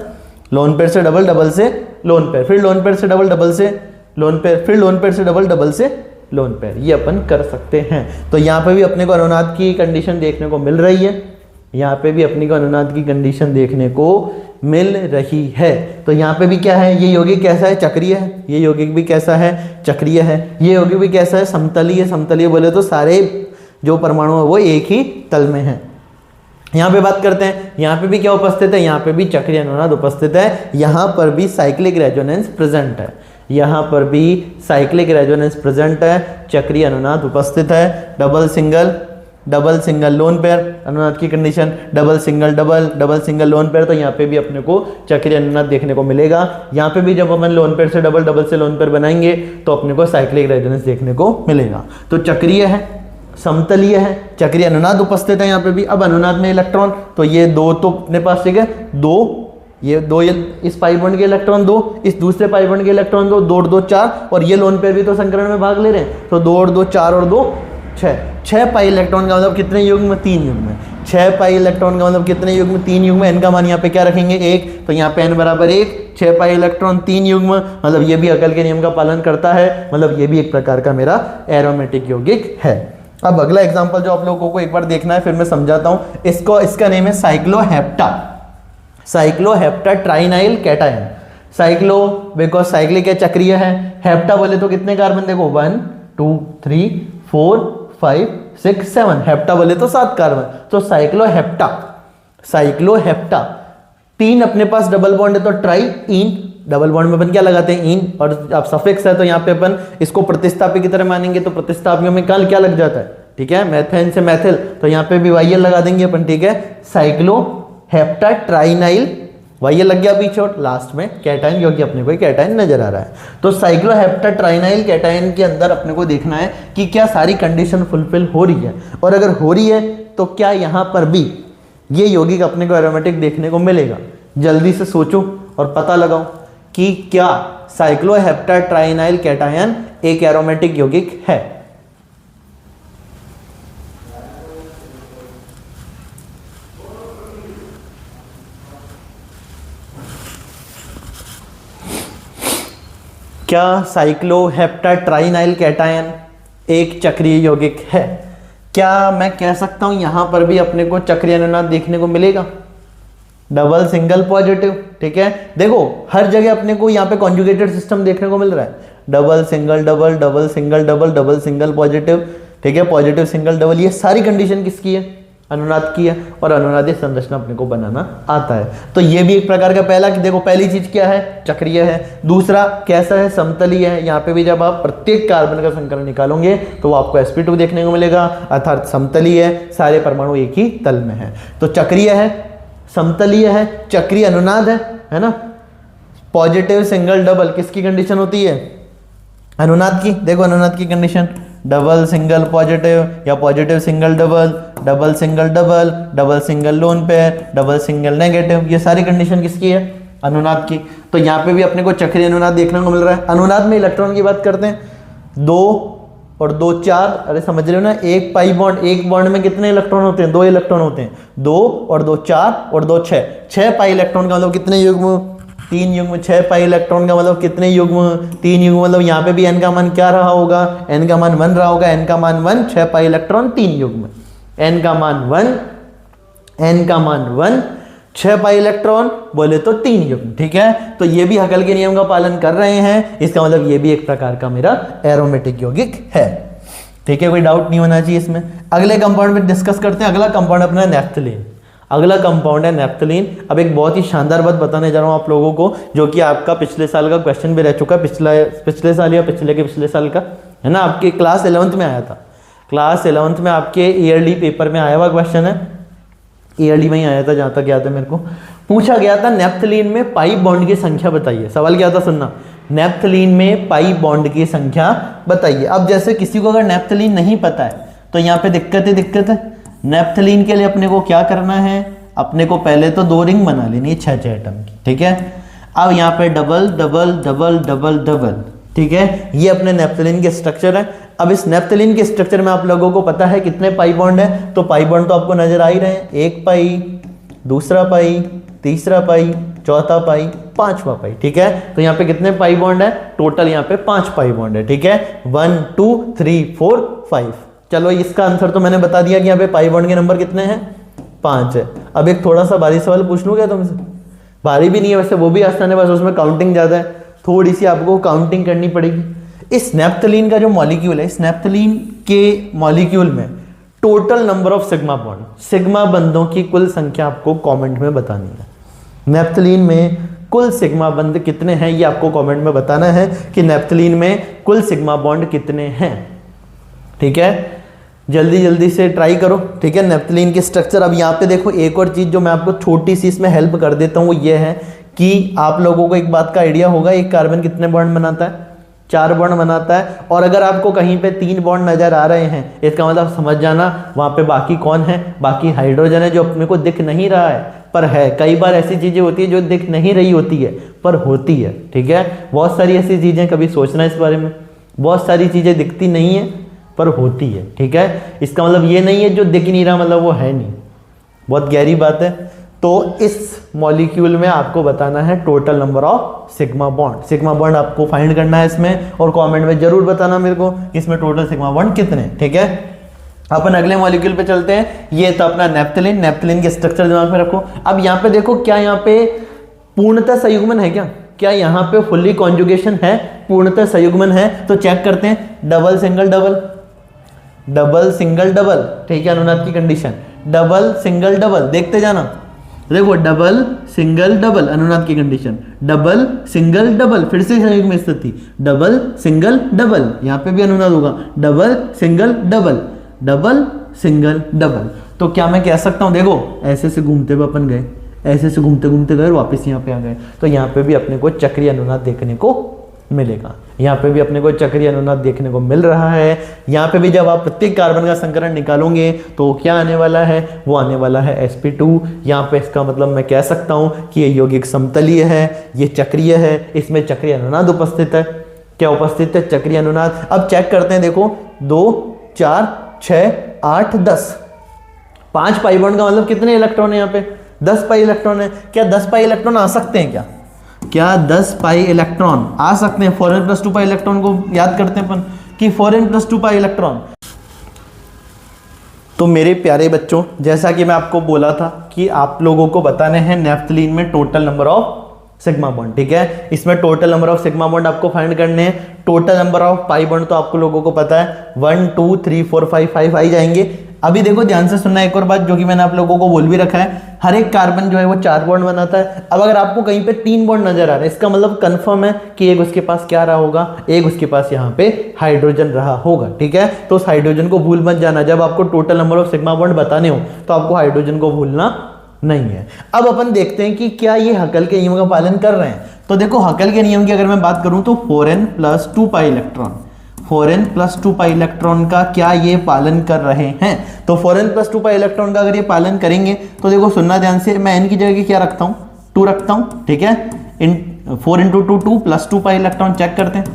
लोन पेयर से डबल, डबल से लोन पेयर, फिर लोन पेयर से डबल, डबल से लोन पेयर, फिर लोन पेयर से डबल, डबल से लोन पेयर। ये अपन कर सकते हैं। तो यहाँ पे भी अपने को अनुनाद की कंडीशन देखने को मिल रही है, यहाँ पे भी अपने को अनुनाद की कंडीशन देखने को मिल रही है। तो यहाँ पे भी क्या है, ये यौगिक कैसा है? चक्रीय है। ये यौगिक भी कैसा है? चक्रीय है। ये यौगिक भी कैसा है? समतलीय। समतलीय बोले तो सारे जो परमाणु है वो एक ही तल में है। यहाँ पे बात करते हैं, यहाँ पे भी क्या उपस्थित है? यहाँ पे भी चक्रीय अनुनाद उपस्थित है। यहाँ पर भी साइक्लिक रेजोनेंस प्रेजेंट है, यहाँ पर भी साइक्लिक रेजोनेंस प्रेजेंट है, चक्रीय अनुनाद उपस्थित है। डबल सिंगल लोन पेयर, अनुनाद की condition double single double, double single lone pair. तो यहाँ पे भी अपने को चक्रीय अनुनाद देखने को मिलेगा। यहाँ पे भी जब अपन लोन पेयर से डबल, डबल से लोन पेयर बनाएंगे तो अपने को साइक्लिक रेजोनेंस देखने को मिलेगा। तो चक्रीय है, समतलीय है, चक्रीय अनुनाद उपस्थित है यहाँ पे भी। अब अनुनाद में इलेक्ट्रॉन, तो ये 2 तो अपने पास, ठीक है, 2 ये इस पाई बॉन्ड के इलेक्ट्रॉन 2, इस दूसरे पाई बॉन्ड के इलेक्ट्रॉन 2, 2 और 2 4, और ये लोन पेयर भी तो संकरण में भाग ले रहे हैं। तो 2 और 2 4 और 2 6, 6 पाई इलेक्ट्रॉन का मतलब कितने युग्म? 3 युग्म। 6 पाई इलेक्ट्रॉन का मतलब कितने युग्म? 3 युग्म। n का मान यहाँ पे क्या रखेंगे? 1। तो यहाँ पे n बराबर 1, 6 पाई इलेक्ट्रॉन 3 युग्म, मतलब ये भी हकल के नियम का पालन करता है, मतलब ये भी एक प्रकार का मेरा एरोमेटिक यौगिक है। अब अगला एग्जांपल जो आप लोगों को एक बार देखना है, फिर मैं समझाता हूं इसको। इसका नेम है साइक्लोहेप्टा। साइक्लोहेप्टाट्राइनाइल कैटायन। साइक्लो बिकॉज साइक्लिक है, चक्रीय है। हेप्टा बोले तो कितने कार्बन, देखो 1 2 3 4 5 6 7, हेप्टा बोले तो 7 कार्बन। तो साइक्लोहेप्टा, साइक्लोहेप्टा 3 अपने पास डबल बॉन्ड है तो ट्राई इन, डबल बॉन्ड में अपन क्या लगाते हैं इन, और अब सफिक्स है तो यहाँ पे अपन इसको प्रतिस्थापी की तरह मानेंगे, तो प्रतिस्थापियों में कल क्या लग जाता है, ठीक है, मैथेन से मैथिल, तो यहाँ पे भी वाइयल लगा देंगे अपन, ठीक है। साइक्लोहेप्टाट्राइनाइल, वाइयल लग गया बीच और लास्ट में कैटायन, क्योंकि अपने को कैटायन नजर आ रहा है। तो साइक्लोहेप्टाट्राइनाइल कैटायन के अंदर अपने को देखना है कि क्या सारी कंडीशन फुलफिल हो रही है, और अगर हो रही है तो क्या यहाँ पर भी ये यौगिक अपने को एरोमेटिक देखने को मिलेगा। जल्दी से सोचो और पता लगाओ कि क्या साइक्लोहेप्टाट्राइनाइल कैटायन एक एरोमेटिक यौगिक है। क्या साइक्लोहेप्टाट्राइनाइल कैटायन एक चक्रीय यौगिक है? क्या मैं कह सकता हूं यहां पर भी अपने को चक्रीय अनुनाद देखने को मिलेगा, डबल सिंगल पॉजिटिव, ठीक है। देखो हर जगह अपने को यहाँ पे कॉन्जुगेटेड सिस्टम देखने को मिल रहा है, double single double, double single double, double single positive, ठीक है, पॉजिटिव सिंगल डबल, ये सारी कंडीशन किसकी है, अनुनाद की है, और अनुनादी संरचना अपने को बनाना आता है। तो ये भी एक प्रकार का पहला कि देखो पहली चीज क्या है, चक्रीय है। दूसरा कैसा है, समतलीय है। यहाँ पे भी जब आप प्रत्येक कार्बन का संकरण निकालोगे तो वो आपको sp2 देखने को मिलेगा, अर्थात समतलीय है, सारे परमाणु एक ही तल में है। तो चक्रीय है, समतलीय है, चक्रीय अनुनाद है ना। पॉजिटिव सिंगल डबल किसकी कंडीशन होती है, अनुनाद की। देखो अनुनाद की कंडीशन डबल सिंगल पॉजिटिव या positive single double, double single double, double single lone pair, double single negative, ये सारी कंडीशन किसकी है, अनुनाद की। तो यहाँ पे भी अपने को चक्रीय अनुनाद देखने को मिल रहा है। अनुनाद में इलेक्ट्रॉन की बात करते हैं, 2 और 2 4, अरे समझ रहे हो ना, एक पाई बॉन्ड, एक बॉन्ड में कितने इलेक्ट्रॉन होते हैं, 2 इलेक्ट्रॉन होते हैं, 2 और 2 4 और 2 6, 6 पाई इलेक्ट्रॉन का मतलब कितने युग्म, 3 युग्म। 6 पाई इलेक्ट्रॉन का मतलब कितने युग्म, 3 युग्म। मतलब यहाँ पे भी n का मान क्या रहा होगा, n का मान 1 रहा होगा, n का मान 1, 6 पाई इलेक्ट्रॉन 3 युग्म, n का मान 1, n का मान 1, 6 पाई इलेक्ट्रॉन बोले तो 3 युग्म, ठीक है। तो ये भी हकल के नियम का पालन कर रहे हैं, इसका मतलब ये भी एक प्रकार का मेरा एरोमेटिक यौगिक है, ठीक है, कोई डाउट नहीं होना चाहिए इसमें। अगले कंपाउंड में डिस्कस करते हैं। अगला कंपाउंड अपना नेफ्थलीन, अगला कंपाउंड है नेफ्थलीन। अब एक बहुत ही शानदार बात बताने जा रहा हूं आप लोगों को, जो कि आपका पिछले साल का क्वेश्चन भी रह चुका है, पिछले साल या पिछले के पिछले साल का है ना, आपके क्लास 11th में आया था। क्लास 11th में आपके ईयरली पेपर में आया हुआ क्वेश्चन है, ईयरली में ही आया था जहां तक याद है मेरे को। पूछा गया था नेफ्थलीन में पाई बॉन्ड की संख्या बताइए। सवाल क्या था सुनना, नेफ्थलीन में पाई बॉन्ड की संख्या बताइए। अब जैसे किसी को अगर नेफ्थलीन नहीं पता है तो यहाँ पे दिक्कत है। नेफ्थलीन के लिए अपने को क्या करना है, अपने को पहले तो 2 रिंग बना लेनी है 6 एटम की, ठीक है। अब यहाँ पे double double double double double, ठीक है, ये अपने नेफ्थलीन के स्ट्रक्चर है। अब इस नेफ्थलीन के स्ट्रक्चर में आप लोगों को पता है कितने पाई बॉन्ड है, तो पाई बॉन्ड तो आपको नजर आ ही रहे हैं, 1 पाई, दूसरा पाई, तीसरा पाई, चौथा पाई, 5वां पाई, ठीक है। तो यहाँ पे कितने पाई बॉन्ड है, टोटल यहाँ पे 5 पाई बॉन्ड है, ठीक है, 1 2 3 4 5। चलो इसका आंसर तो मैंने बता दिया कि यहाँ पे पाई बॉन्ड के नंबर कितने हैं, 5 है। अब एक थोड़ा सा भारी सवाल पूछ लूं क्या तुमसे, भारी भी नहीं है वैसे, वो भी आसान है, बस उसमें काउंटिंग ज्यादा है, थोड़ी सी आपको काउंटिंग करनी पड़ेगी। इस नेफ्थलीन का जो मॉलिक्यूल है, इस नेफ्थलीन के मॉलिक्यूल में total number of sigma bond, sigma बंधों की कुल संख्या आपको कमेंट में बतानी है। नेफ्थलीन में कुल सिग्मा बंध कितने हैं ये आपको कमेंट में बताना है कि नेफ्थलीन में कुल सिग्मा बॉन्ड कितने हैं, ठीक है। जल्दी जल्दी से ट्राई करो, ठीक है। नेफ्थलीन के स्ट्रक्चर, अब यहाँ पे देखो एक और चीज जो मैं आपको छोटी सी इसमें हेल्प कर देता हूँ, वो ये है कि आप लोगों को एक बात का आइडिया होगा, एक कार्बन कितने बॉन्ड बनाता है, 4 बॉन्ड बनाता है। और अगर आपको कहीं पे 3 बॉन्ड नजर आ रहे हैं, इसका मतलब समझ जाना वहां पे बाकी कौन है, बाकी हाइड्रोजन है, जो अपने को दिख नहीं रहा है पर है। कई बार ऐसी चीजें होती है जो दिख नहीं रही होती है पर होती है, ठीक है। बहुत सारी ऐसी चीजें, कभी सोचना इस बारे में, बहुत सारी चीजें दिखती नहीं है पर होती है, ठीक है। इसका मतलब ये नहीं है जो दिख नहीं रहा मतलब वो है नहीं, बहुत गहरी बात है। तो इस मॉलिक्यूल में आपको बताना है total number of sigma bond, sigma bond आपको फाइंड करना है इसमें, और कमेंट में जरूर बताना मेरे को कि इसमें टोटल सिग्मा बॉन्ड कितने, ठीक है। अपन अगले मॉलिक्यूल पे चलते हैं। ये तो अपना नेप्थलीन, नेप्थलीन के स्ट्रक्चर दिमाग में रखो। अब यहाँ पे देखो, क्या यहाँ पे पूर्णतः संयुग्मन है क्या यहाँ पे फुल्ली कॉन्जुगेशन है, पूर्णतः संयुग्मन है? तो चेक करते हैं, double single double, double single double, ठीक है, अनुनाद की कंडीशन, डबल सिंगल डबल, देखते जाना, देखो डबल सिंगल डबल अनुनाद की कंडीशन, डबल सिंगल डबल, फिर से संयुग्म स्थिति, डबल सिंगल डबल, यहाँ पे भी अनुनाद होगा, double single double, double single double. तो क्या मैं कह सकता हूँ, देखो ऐसे से घूमते हुए अपन गए, ऐसे से घूमते घूमते गए, वापस यहाँ पे आ गए, तो यहाँ पे भी अपने को चक्रीय अनुनाद देखने को मिलेगा, यहाँ पे भी अपने को चक्रीय अनुनाद देखने को मिल रहा है। यहाँ पे भी जब आप प्रत्येक कार्बन का संकरण निकालोगे तो क्या आने वाला है, वो आने वाला है sp2। यहाँ पे इसका मतलब मैं कह सकता हूँ कि ये यौगिक समतलीय है, ये चक्रीय है, इसमें चक्रीय अनुनाद उपस्थित है। क्या उपस्थित है? चक्रीय अनुनाद। अब चेक करते हैं, देखो 2 4 6 8 10, 5 पाई बॉन्ड का मतलब कितने इलेक्ट्रॉन है यहाँ पे? 10 पाई इलेक्ट्रॉन है। क्या 10 पाई इलेक्ट्रॉन आ सकते हैं क्या 10 पाई इलेक्ट्रॉन आ सकते हैं? 4n + 2 पाई इलेक्ट्रॉन को याद करते हैं अपन कि 4n + 2 पाई इलेक्ट्रॉन। तो मेरे प्यारे बच्चों, जैसा कि मैं आपको बोला था कि आप लोगों को बताने हैं नेफ्थलीन में total number of sigma bond, ठीक है, इसमें total number of sigma bond आपको फाइंड करने हैं। Total number of pi bond तो आपको लोगों को पता है 1 2 3 4 5 5 आई जाएंगे। अभी देखो ध्यान से सुनना एक और बात, जो कि मैंने आप लोगों को बोल भी रखा है, हर एक कार्बन जो है वो 4 बॉन्ड बनाता है। अब अगर आपको कहीं पे 3 बॉन्ड नजर आ रहा है, इसका मतलब कंफर्म है कि एक उसके पास क्या रहा होगा, एक उसके पास यहाँ पे हाइड्रोजन रहा होगा, ठीक है। तो उस हाइड्रोजन को भूल मत जाना, जब आपको total number of sigma bond बताने हो तो आपको हाइड्रोजन को भूलना नहीं है। अब अपन देखते हैं कि क्या ये हकल के नियम का पालन कर रहे हैं। तो देखो हकल के नियम की अगर मैं बात करूं तो 4n + 2 pi electron, 4n + 2 pi electron का क्या ये पालन कर रहे हैं? तो 4n + 2 पाई इलेक्ट्रॉन का अगर ये पालन करेंगे तो देखो सुनना ध्यान से, मैं n की जगह क्या रखता हूं, 2 रखता हूं, ठीक है। 4 × 2 2 + 2 पाई इलेक्ट्रॉन चेक करते हैं,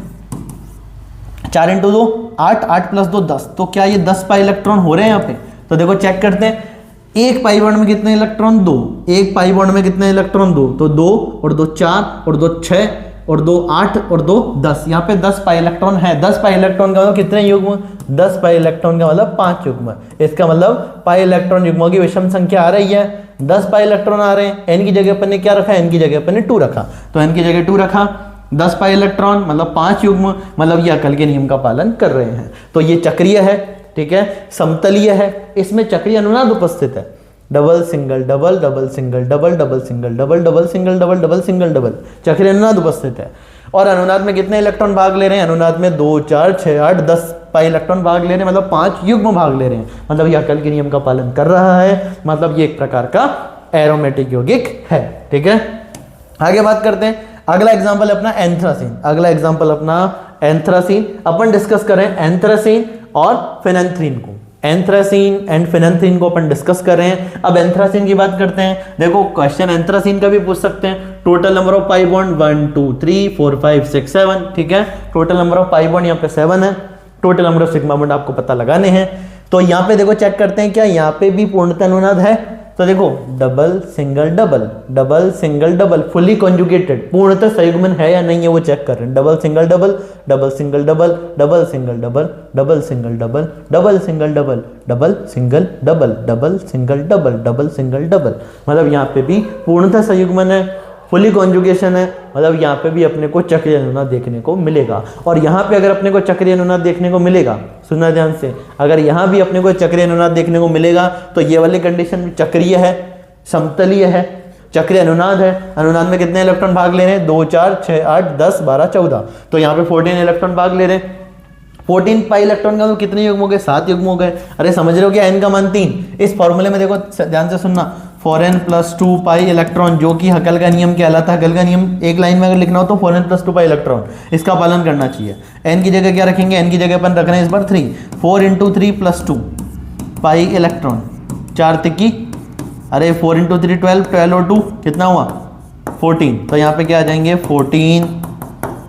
4 × 2 8, 8 + 2 10, तो क्या ये 10 पाई इलेक्ट्रॉन हो रहे हैं यहाँ पे? तो देखो चेक करते हैं, एक पाई बॉन्ड में कितने इलेक्ट्रॉन? 2, एक पाई बॉन्ड में कितने इलेक्ट्रॉन? 2, तो 2 और 2 4 और 2 6 और 2 8 और 2 10, यहाँ पे 10 पाई इलेक्ट्रॉन है। 10 पाई इलेक्ट्रॉन का मतलब कितने युग्म? 10 पाई इलेक्ट्रॉन का मतलब 5 युग्म। इसका मतलब पाई इलेक्ट्रॉन युग्मों की विषम संख्या आ रही है, 10 पाई इलेक्ट्रॉन आ रहे हैं। n की जगह अपन ने क्या रखा? n की जगह अपन ने 2 रखा, तो n की जगह 2 रखा, 10 पाई इलेक्ट्रॉन मतलब 5 युग्म, मतलब ये हकल के नियम का पालन कर रहे हैं। तो ये चक्रीय है, ठीक है, समतलीय है, इसमें चक्रीय अनुनाद उपस्थित है। Double single double, double single double, double single double, double single double, double single double, चक्रीय अनुनाद उपस्थित है। और अनुनाद में कितने इलेक्ट्रॉन भाग ले रहे हैं? अनुनाद में 2 4 6 8 10 पाई इलेक्ट्रॉन भाग ले रहे हैं, मतलब 5 युग्म भाग ले रहे हैं, मतलब ये हकल के नियम का पालन कर रहा है, मतलब ये एक प्रकार का एरोमेटिक यौगिक है, ठीक है। आगे बात करते हैं, अगला एग्जाम्पल अपना एंथ्रासीन, अगला एग्जाम्पल अपना एंथ्रासीन। अपन डिस्कस करें एंथ्रासीन और फिनेंथ्रीन को, एंथ्रासीन एंड फिनेंथ्रीन को अपन डिस्कस कर रहे हैं। अब एंथ्रासीन की बात करते हैं, देखो क्वेश्चन एंथ्रासीन का भी पूछ सकते हैं। Total number of pi bond 1 2 3 4 5 6 7, ठीक है, total number of pi bond यहाँ पे 7 है। Total number of sigma bond आपको पता लगाने हैं। तो यहाँ पे देखो चेक करते हैं क्या यहाँ पे भी पूर्णतः अनुनाद है। तो देखो double single double, double single double, fully conjugated, पूर्णतः संयुग्मन है या नहीं है वो चेक कर रहे हैं। Double single double, double single double, double single double, double single double, double single double, double single double, double single double, double single double, मतलब यहाँ पे भी पूर्णतः संयुग्मन है, फुली कॉन्जुगेशन है, मतलब यहाँ पे भी अपने को चक्रीय अनुनाद देखने को मिलेगा। और यहाँ पे अगर अपने को चक्रीय अनुनाद देखने को मिलेगा, सुनना ध्यान से, अगर यहाँ भी अपने को चक्रीय अनुनाद देखने को मिलेगा तो ये वाली कंडीशन चक्रीय है, समतलीय है, चक्रीय अनुनाद है। अनुनाद में कितने इलेक्ट्रॉन भाग ले रहे हैं? 2 4 6 8 10 12 14, तो यहाँ पे 14 इलेक्ट्रॉन भाग ले रहे हैं। 14 पाई इलेक्ट्रॉन का तो कितने युग्म हो गए? 7 युग्म हो गए। अरे समझ रहे हो क्या? n का मान 3। इस फॉर्मूले में देखो ध्यान से सुनना, 4n + 2 पाई इलेक्ट्रॉन, जो कि हकल का नियम कहलाता है। हकल का नियम एक लाइन में अगर लिखना हो तो 4n + 2 पाई इलेक्ट्रॉन, इसका पालन करना चाहिए। n की जगह क्या रखेंगे? n की जगह अपन रख रहे हैं इस बार 3, 4 × 3 + 2 पाई इलेक्ट्रॉन, 4 तिक्की, अरे 4 × 3 12, 12 और 2 कितना हुआ? 14, तो यहाँ पे क्या आ जाएंगे? 14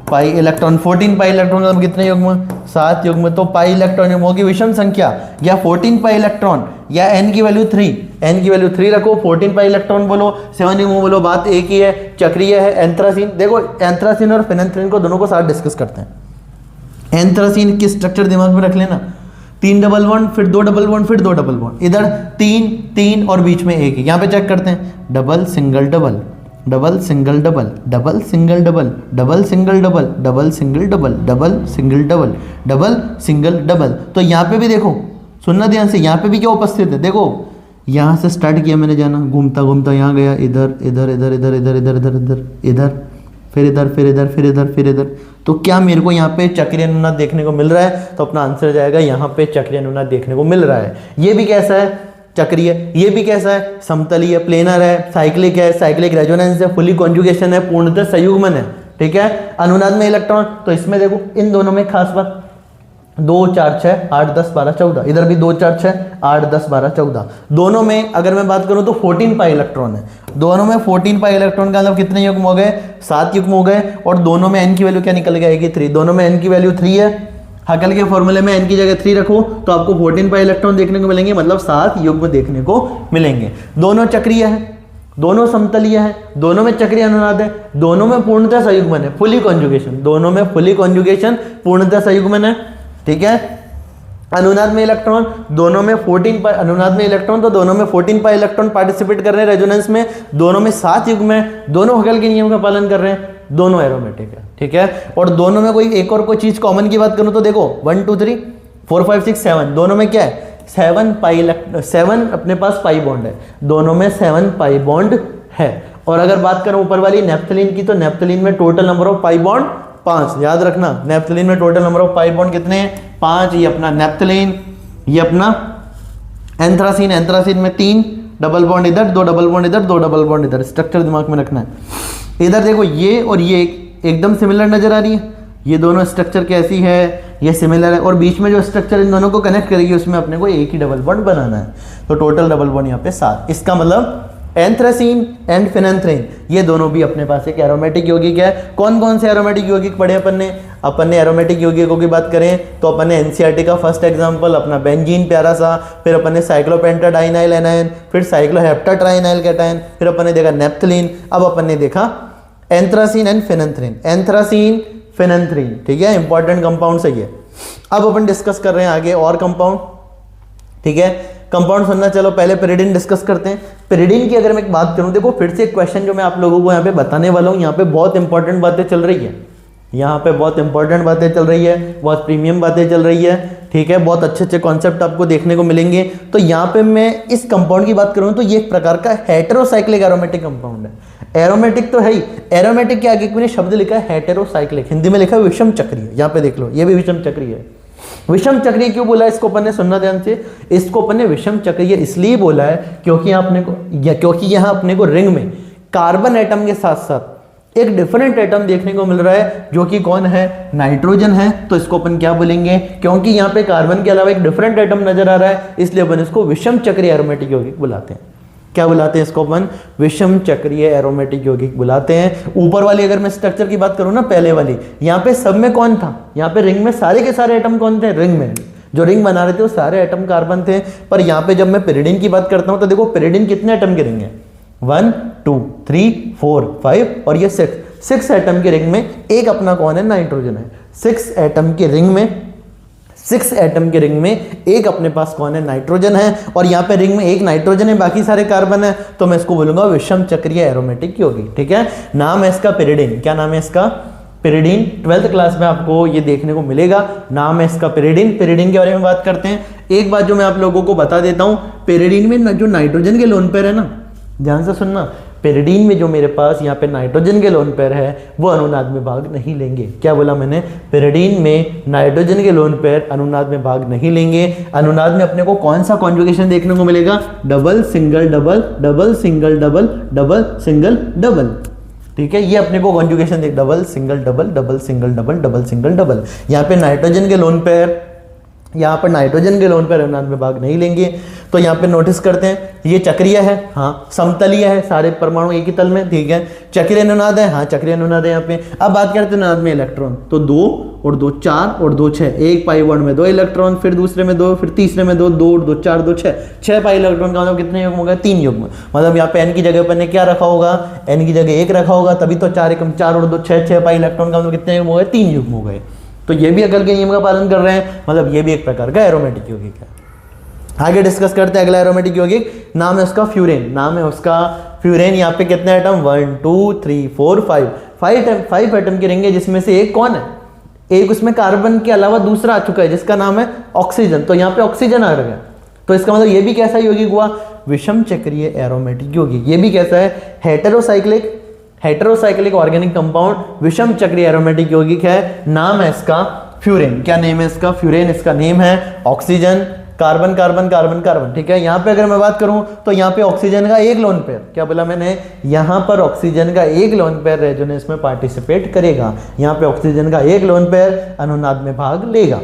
पाई इलेक्ट्रॉन। 14 पाई इलेक्ट्रॉन मतलब कितने युग्म? 7 युग्म। तो पाई इलेक्ट्रॉन युग्मों की विषम संख्या या 14 पाई इलेक्ट्रॉन या n की वैल्यू 3, n की वैल्यू 3 रखो, 14 पाई इलेक्ट्रॉन बोलो, 7 युग्म बोलो, बात एक ही है, चक्रीय है। एंथ्रासीन, देखो एंथ्रासीन और फिनेंथ्रीन को दोनों को साथ डिस्कस करते हैं। एंथ्रासीन की स्ट्रक्चर दिमाग में रख लेना, 3 डबल बॉन्ड, फिर 2 डबल बॉन्ड, फिर 2 डबल बॉन्ड, इधर 3 3 और बीच में एक है। यहाँ पे चेक करते हैं, double single double, double single double, double single double, double single double, double single double, double single double, double single double. तो यहाँ पे भी देखो, सुनना ध्यान से, यहाँ पे भी क्या उपस्थित है, देखो यहाँ से स्टार्ट किया मैंने जाना, घूमता घूमता यहाँ गया, इधर इधर इधर इधर इधर इधर इधर इधर इधर, फिर इधर, फिर इधर, फिर इधर, फिर इधर। तो क्या मेरे को यहाँ पे चक्रीय अनुनाद देखने को मिल रहा है? तो अपना आंसर जाएगा यहाँ पे चक्रीय अनुनाद देखने को मिल रहा है। ये भी कैसा है? चक्रीय। ये भी कैसा है? समतलीय, प्लेनर है, साइक्लिक है, साइक्लिक रेजोनेंस है, फुली कॉन्जुगेशन है, पूर्णतः संयुग्मन है। ठीक है। अनुनाद में इलेक्ट्रॉन, तो इसमें देखो इन दोनों में खास बात, 2 4 6 8 10 12 14, इधर भी 2 4 6 8 10 12 14। दोनों में अगर मैं बात करूं तो 14 पाई इलेक्ट्रॉन है। दोनों में 14 पाई इलेक्ट्रॉन का मतलब कितने युग्म हो गए? 7 युग्म हो गए। और दोनों में n की वैल्यू क्या निकल गई? 3। दोनों में n की वैल्यू 3 है। हकल के फॉर्मूले में n की जगह 3 रखो तो आपको 14 पाई इलेक्ट्रॉन देखने को मिलेंगे, मतलब 7 युग्म देखने को मिलेंगे। दोनों चक्रीय है, दोनों समतलीय है, दोनों में चक्रीय अनुनाद है, दोनों में पूर्णतः संयुग्मन है, फुली कॉन्जुगेशन। दोनों में फुली कॉन्जुगेशन, पूर्णतः संयुग्मन है। ठीक है। अनुनाद में इलेक्ट्रॉन, दोनों में 14 पाई, अनुनाद में इलेक्ट्रॉन तो दोनों में 14 पाई इलेक्ट्रॉन पार्टिसिपेट कर रहे हैं रेजोनेंस में। दोनों में 7 युग्म है, दोनों हगल के नियम का पालन कर रहे हैं, दोनों एरोमेटिक है। ठीक है। और दोनों में कोई एक और कोई चीज कॉमन की बात करूं तो देखो 1 2 3 4 5 6 7, दोनों में क्या है? 7 अपने पास पाई बॉन्ड है, दोनों में 7 पाई बॉन्ड है। और अगर बात करें ऊपर वाली नेप्थलीन की, तो नेप्थलीन में total number of pi bond 5। याद रखना, नेप्थलीन में total number of pi bond कितने हैं? 5। ये अपना नेप्थलीन, ये अपना एंथ्रासीन, एंथ्रासीन में 3 डबल बॉन्ड इधर, 2 डबल बॉन्ड इधर, 2 डबल बॉन्ड इधर। स्ट्रक्चर दिमाग में रखना है। इधर देखो ये और ये एकदम सिमिलर नजर आ रही है, ये दोनों स्ट्रक्चर कैसी है? ये सिमिलर है। और बीच में जो स्ट्रक्चर इन दोनों को कनेक्ट करेगी उसमें अपने को एक ही डबल बॉन्ड बनाना है। तो टोटल डबल बॉन्ड यहाँ पे 7। इसका मतलब एंथ्रासीन एंड फिनेंथ्रीन ये दोनों भी अपने पास एक एरोमेटिक यौगिक है। कौन कौन से एरोमेटिक यौगिक पढ़े अपन ने एरोमेटिक यौगिकों की बात करें तो अपन ने एनसीईआरटी का फर्स्ट एग्जांपल अपना बेंजीन प्यारा सा, फिर अपन ने साइक्लोपेंटाडाइनाइल एनायन, फिर साइक्लोहेप्टाट्राइनाइल कैटायन, फिर अपन ने देखा नेप्थलीन, अब अपन ने देखा anthracene and phenanthrene. Anthracene phenanthrene, ठीक है, इंपॉर्टेंट कंपाउंड सही है। अब अपन डिस्कस कर रहे हैं आगे और कंपाउंड। ठीक है, कंपाउंड सुनना। चलो पहले पेरिडीन डिस्कस करते हैं। पेरिडीन की अगर मैं एक बात करूं, देखो फिर से एक क्वेश्चन जो मैं आप लोगों को यहाँ पे बताने वाला हूँ, यहाँ पे बहुत इंपॉर्टेंट बातें चल रही है, यहाँ पे बहुत इंपॉर्टेंट बातें चल रही है, बहुत प्रीमियम बातें चल रही है। ठीक है, बहुत अच्छे अच्छे कॉन्सेप्ट आपको देखने को मिलेंगे। तो यहाँ पे मैं इस कंपाउंड की बात करूँ तो ये एक प्रकार का हेटेरोसाइक्लिक एरोमेटिक कंपाउंड है। एरोमेटिक तो है ही, एरोमेटिक के आगे मैंने शब्द लिखा है हेटेरोसाइक्लिक, हिंदी में लिखा है विषम चक्रीय। यहाँ पे देख लो, ये भी विषम चक्रीय है। विषम चक्रीय क्यों बोला इसको अपन ने? सुनना ध्यान से, इसको अपन ने विषम चक्रीय इसलिए बोला है क्योंकि यहाँ अपने को रिंग में कार्बन एटम के साथ साथ एक डिफरेंट एटम देखने को मिल रहा है जो कि कौन है? नाइट्रोजन है। तो इसको अपन क्या बोलेंगे? क्योंकि यहाँ पे कार्बन के अलावा एक डिफरेंट एटम नजर आ रहा है, इसलिए अपन इसको विषम चक्रीय एरोमेटिक यौगिक बुलाते हैं। क्या बुलाते हैं इसको अपन? विषम चक्रीय एरोमेटिक यौगिक बुलाते हैं। ऊपर वाली अगर मैं स्ट्रक्चर की बात करूं ना, पहले वाली, यहाँ पे सब में कौन था? यहाँ पे रिंग में सारे के सारे एटम कौन थे? रिंग में जो रिंग बना रहे थे वो सारे एटम कार्बन थे। पर यहाँ पे जब मैं पेरिडीन की बात करता हूं तो देखो पेरिडीन कितने एटम के रिंग है? 1 2 3 4 5 और ये 6 एटम के रिंग में एक अपना कौन है? नाइट्रोजन है। 6 एटम के रिंग में एक अपने पास कौन है? नाइट्रोजन है। और यहाँ पे रिंग में एक नाइट्रोजन है, बाकी सारे कार्बन है। तो मैं इसको बोलूंगा विषम चक्रीय एरोमेटिक यौगिक। ठीक है, नाम है इसका पेरिडीन। क्या नाम है इसका? पेरिडीन। 12th क्लास में आपको ये देखने को मिलेगा, नाम है इसका पेरिडीन। पेरिडीन के बारे में बात करते हैं। एक बात जो मैं आप लोगों को बता देता हूं, पेरिडीन में जो नाइट्रोजन के लोन पेयर है ना, ध्यान से सुनना, पेरिडीन में जो मेरे पास यहाँ पे नाइट्रोजन के लोन पेयर है वो अनुनाद में भाग नहीं लेंगे। क्या बोला मैंने? पेरिडीन में नाइट्रोजन के लोन पेयर अनुनाद में भाग नहीं लेंगे। अनुनाद में अपने को कौन सा कॉन्जुगेशन देखने को मिलेगा? Double single double, double single double, double single double. ठीक है, ये अपने को कॉन्जुगेशन देख, double single double, double single double, double single double. यहाँ पे नाइट्रोजन के लोन पेयर, यहाँ पर नाइट्रोजन के लोन पर अनुनाद में भाग नहीं लेंगे। तो यहाँ पे नोटिस करते हैं, ये चक्रीय है, हाँ, समतलीय है, सारे परमाणु एक ही तल में। ठीक है, चक्रीय अनुनाद है, हाँ, चक्रीय अनुनाद है यहाँ पे। अब बात करते हैं अनुनाद में इलेक्ट्रॉन, तो 2 और 2 4 और 2 6, एक पाई बॉन्ड में 2 इलेक्ट्रॉन, फिर दूसरे में 2, फिर तीसरे में 2, 2 और 2 4 2 6 पाई इलेक्ट्रॉन का मतलब कितने युग्म हो गए? 3 युग्म। मतलब यहाँ पे n की जगह पर ने क्या रखा होगा? n की जगह 1 रखा होगा, तभी तो 4 एकम 4 और 2 6 पाई इलेक्ट्रॉन का मतलब कितने युग्म हो गए? 3 युग्म हो गए। तो ये भी अकल के नियम का पालन कर रहे हैं, मतलब ये भी एक प्रकार का एरोमेटिक यौगिक है। आगे डिस्कस करते हैं अगला एरोमेटिक यौगिक, नाम है उसका फ्यूरेन। नाम है उसका फ्यूरेन। यहाँ पे कितने एटम, 1 2 3 4 5 एटम के रहेंगे, जिसमें से एक कौन है, एक उसमें कार्बन के अलावा दूसरा आ चुका है जिसका नाम है ऑक्सीजन। तो यहाँ पे ऑक्सीजन आ गया, तो इसका मतलब ये भी कैसा यौगिक हुआ, विषम चक्रीय एरोमेटिक यौगिक। ये भी कैसा है, हेटेरोसाइक्लिक ऑर्गेनिक कंपाउंड, विषम चक्रीय एरोमेटिक यौगिक है। नाम है इसका फ्यूरेन। क्या नेम है इसका, फ्यूरेन। इसका नेम है oxygen, carbon carbon carbon carbon, ठीक है। यहाँ पे अगर मैं बात करूं तो यहाँ पे ऑक्सीजन का एक लोन पेयर, क्या बोला मैंने, यहाँ पर ऑक्सीजन का एक लोन पेयर रेजोनेंस में पार्टिसिपेट करेगा। यहाँ पे ऑक्सीजन का एक लोन पेयर अनुनाद में भाग लेगा,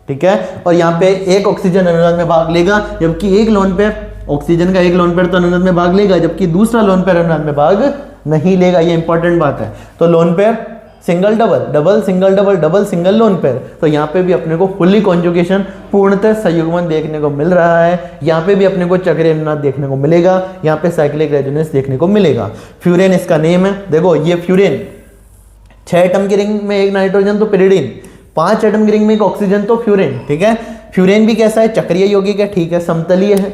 ठीक है। और यहाँ पे एक ऑक्सीजन अनुनाद में भाग लेगा, जबकि एक लोन पेयर, ऑक्सीजन का एक लोन पेयर तो अनुनाद में भाग लेगा, जबकि दूसरा लोन पेयर अनुनाद में भाग नहीं लेगा। ये इंपॉर्टेंट बात है। तो lone pair single double, double single double, double single lone pair. तो यहाँ पे भी अपने को फुल्ली कॉन्जुगेशन, पूर्णतः संयुग्मन देखने को मिल रहा है। यहाँ पे भी अपने को चक्रीय अनुनाद देखने को मिलेगा, यहाँ पे साइक्लिक रेजोनेंस देखने को मिलेगा। फ्यूरेन इसका नेम है। देखो ये फ्यूरेन 6 एटम की रिंग में एक नाइट्रोजन तो पिरिडीन, 5 एटम की रिंग में एक ऑक्सीजन तो फ्यूरेन, ठीक है। फ्यूरेन भी कैसा है, चक्रीय यौगिक है, ठीक है, समतलीय है,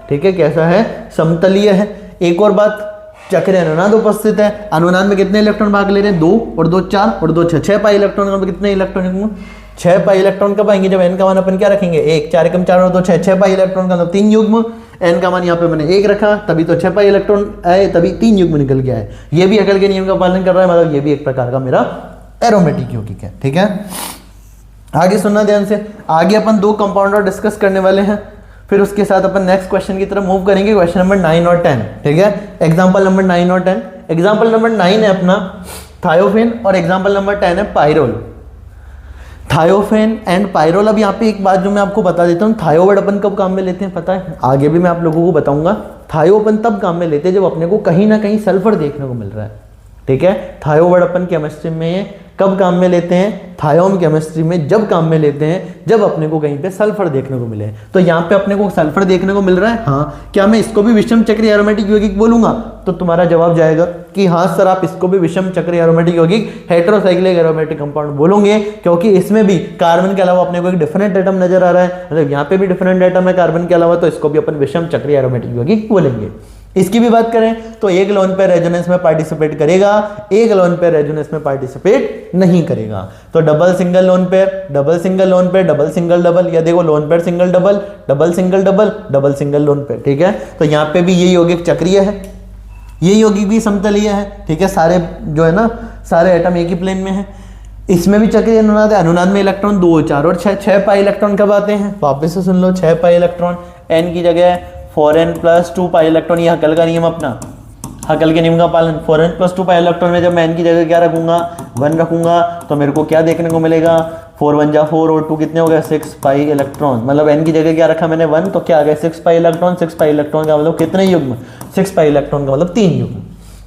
ठीक है। कैसा है, समतलीय है। एक और बात, चक्रीय अनुनाद उपस्थित है। अनुनाद में कितने इलेक्ट्रॉन भाग ले रहे हैं, 2 और 2 4 और 2 6, 6 पाई इलेक्ट्रॉन का कितने इलेक्ट्रॉन, 6 पाई इलेक्ट्रॉन कब आएंगे, जब n का मान अपन क्या रखेंगे, 1, 4 एकम 4 और 2 6, 6 पाई इलेक्ट्रॉन का मतलब 3 युग्म। n का मान यहाँ पे मैंने 1 रखा, तभी तो 6 पाई इलेक्ट्रॉन आए, तभी 3 युग्म निकल गया है। ये भी अकल के नियम का पालन कर रहा है, मतलब ये भी एक प्रकार का मेरा एरोमेटिक यौगिक है, ठीक है। आगे सुनना ध्यान से। आगे अपन 2 कंपाउंड और डिस्कस करने वाले हैं, फिर उसके साथ अपन नेक्स्ट क्वेश्चन की तरफ मूव करेंगे, क्वेश्चन नंबर 9 और 10, ठीक है। एग्जांपल नंबर 9 और 10। एग्जांपल नंबर 9 है अपना थायोफेन और एग्जांपल नंबर 10 है पायरोल। थायोफेन and pyrrole. अब यहाँ पे एक बात जो मैं आपको बता देता हूँ, थायो वर्ड अपन कब काम में लेते हैं पता है, आगे भी मैं आप लोगों को बताऊंगा। थायो अपन तब काम में लेते हैं जब अपने को कहीं ना कहीं सल्फर देखने को मिल रहा है, ठीक है। थायो वर्ड अपन केमिस्ट्री में कब काम में लेते हैं, थायोम केमिस्ट्री में जब काम में लेते हैं जब अपने को कहीं पे सल्फर देखने को मिले। तो यहाँ पे अपने को सल्फर देखने को मिल रहा है, हाँ। क्या मैं इसको भी विषम चक्रीय एरोमेटिक यौगिक बोलूंगा, तो तुम्हारा जवाब जाएगा कि हाँ सर आप इसको भी विषम चक्रीय एरोमेटिक यौगिक, हेटेरोसाइक्लिक एरोमेटिक कंपाउंड बोलोगे, क्योंकि इसमें भी कार्बन के अलावा अपने को एक डिफरेंट एटम नजर आ रहा है, मतलब यहाँ पे भी डिफरेंट एटम है कार्बन के अलावा, तो इसको भी अपन विषम चक्रीय एरोमेटिक यौगिक बोलेंगे। इसकी भी बात करें तो एक लोन पेयर रेजोनेंस में पार्टिसिपेट करेगा, एक लोन पेयर रेजोनेंस में पार्टिसिपेट नहीं करेगा। तो double single lone pair, double single lone pair, double single double, या देखो lone pair single double, double single double, double single lone pair, ठीक है। तो यहाँ पे भी ये यौगिक चक्रीय है, ये यौगिक भी समतलीय है, ठीक है। सारे जो है ना, सारे एटम एक ही प्लेन में है। इसमें भी चक्रीय अनुनाद है। अनुनाद में इलेक्ट्रॉन 2 4 और 6, 6 पाई इलेक्ट्रॉन कब आते हैं, वापस से सुन लो, 6 पाई इलेक्ट्रॉन, n की जगह 4n + 2 पाई इलेक्ट्रॉन। ये हकल का नियम अपना, हकल के नियम का पालन। 4n + 2 पाई इलेक्ट्रॉन में जब मैं n की जगह क्या रखूंगा, 1 रखूंगा, तो मेरे को क्या देखने को मिलेगा, 4 1 जा 4 और 2 कितने हो गए, 6 पाई इलेक्ट्रॉन। मतलब n की जगह क्या रखा मैंने, 1, तो क्या आ गया 6 पाई इलेक्ट्रॉन। 6 पाई इलेक्ट्रॉन का मतलब कितने युग्म, 6 पाई इलेक्ट्रॉन का मतलब 3 युग्म।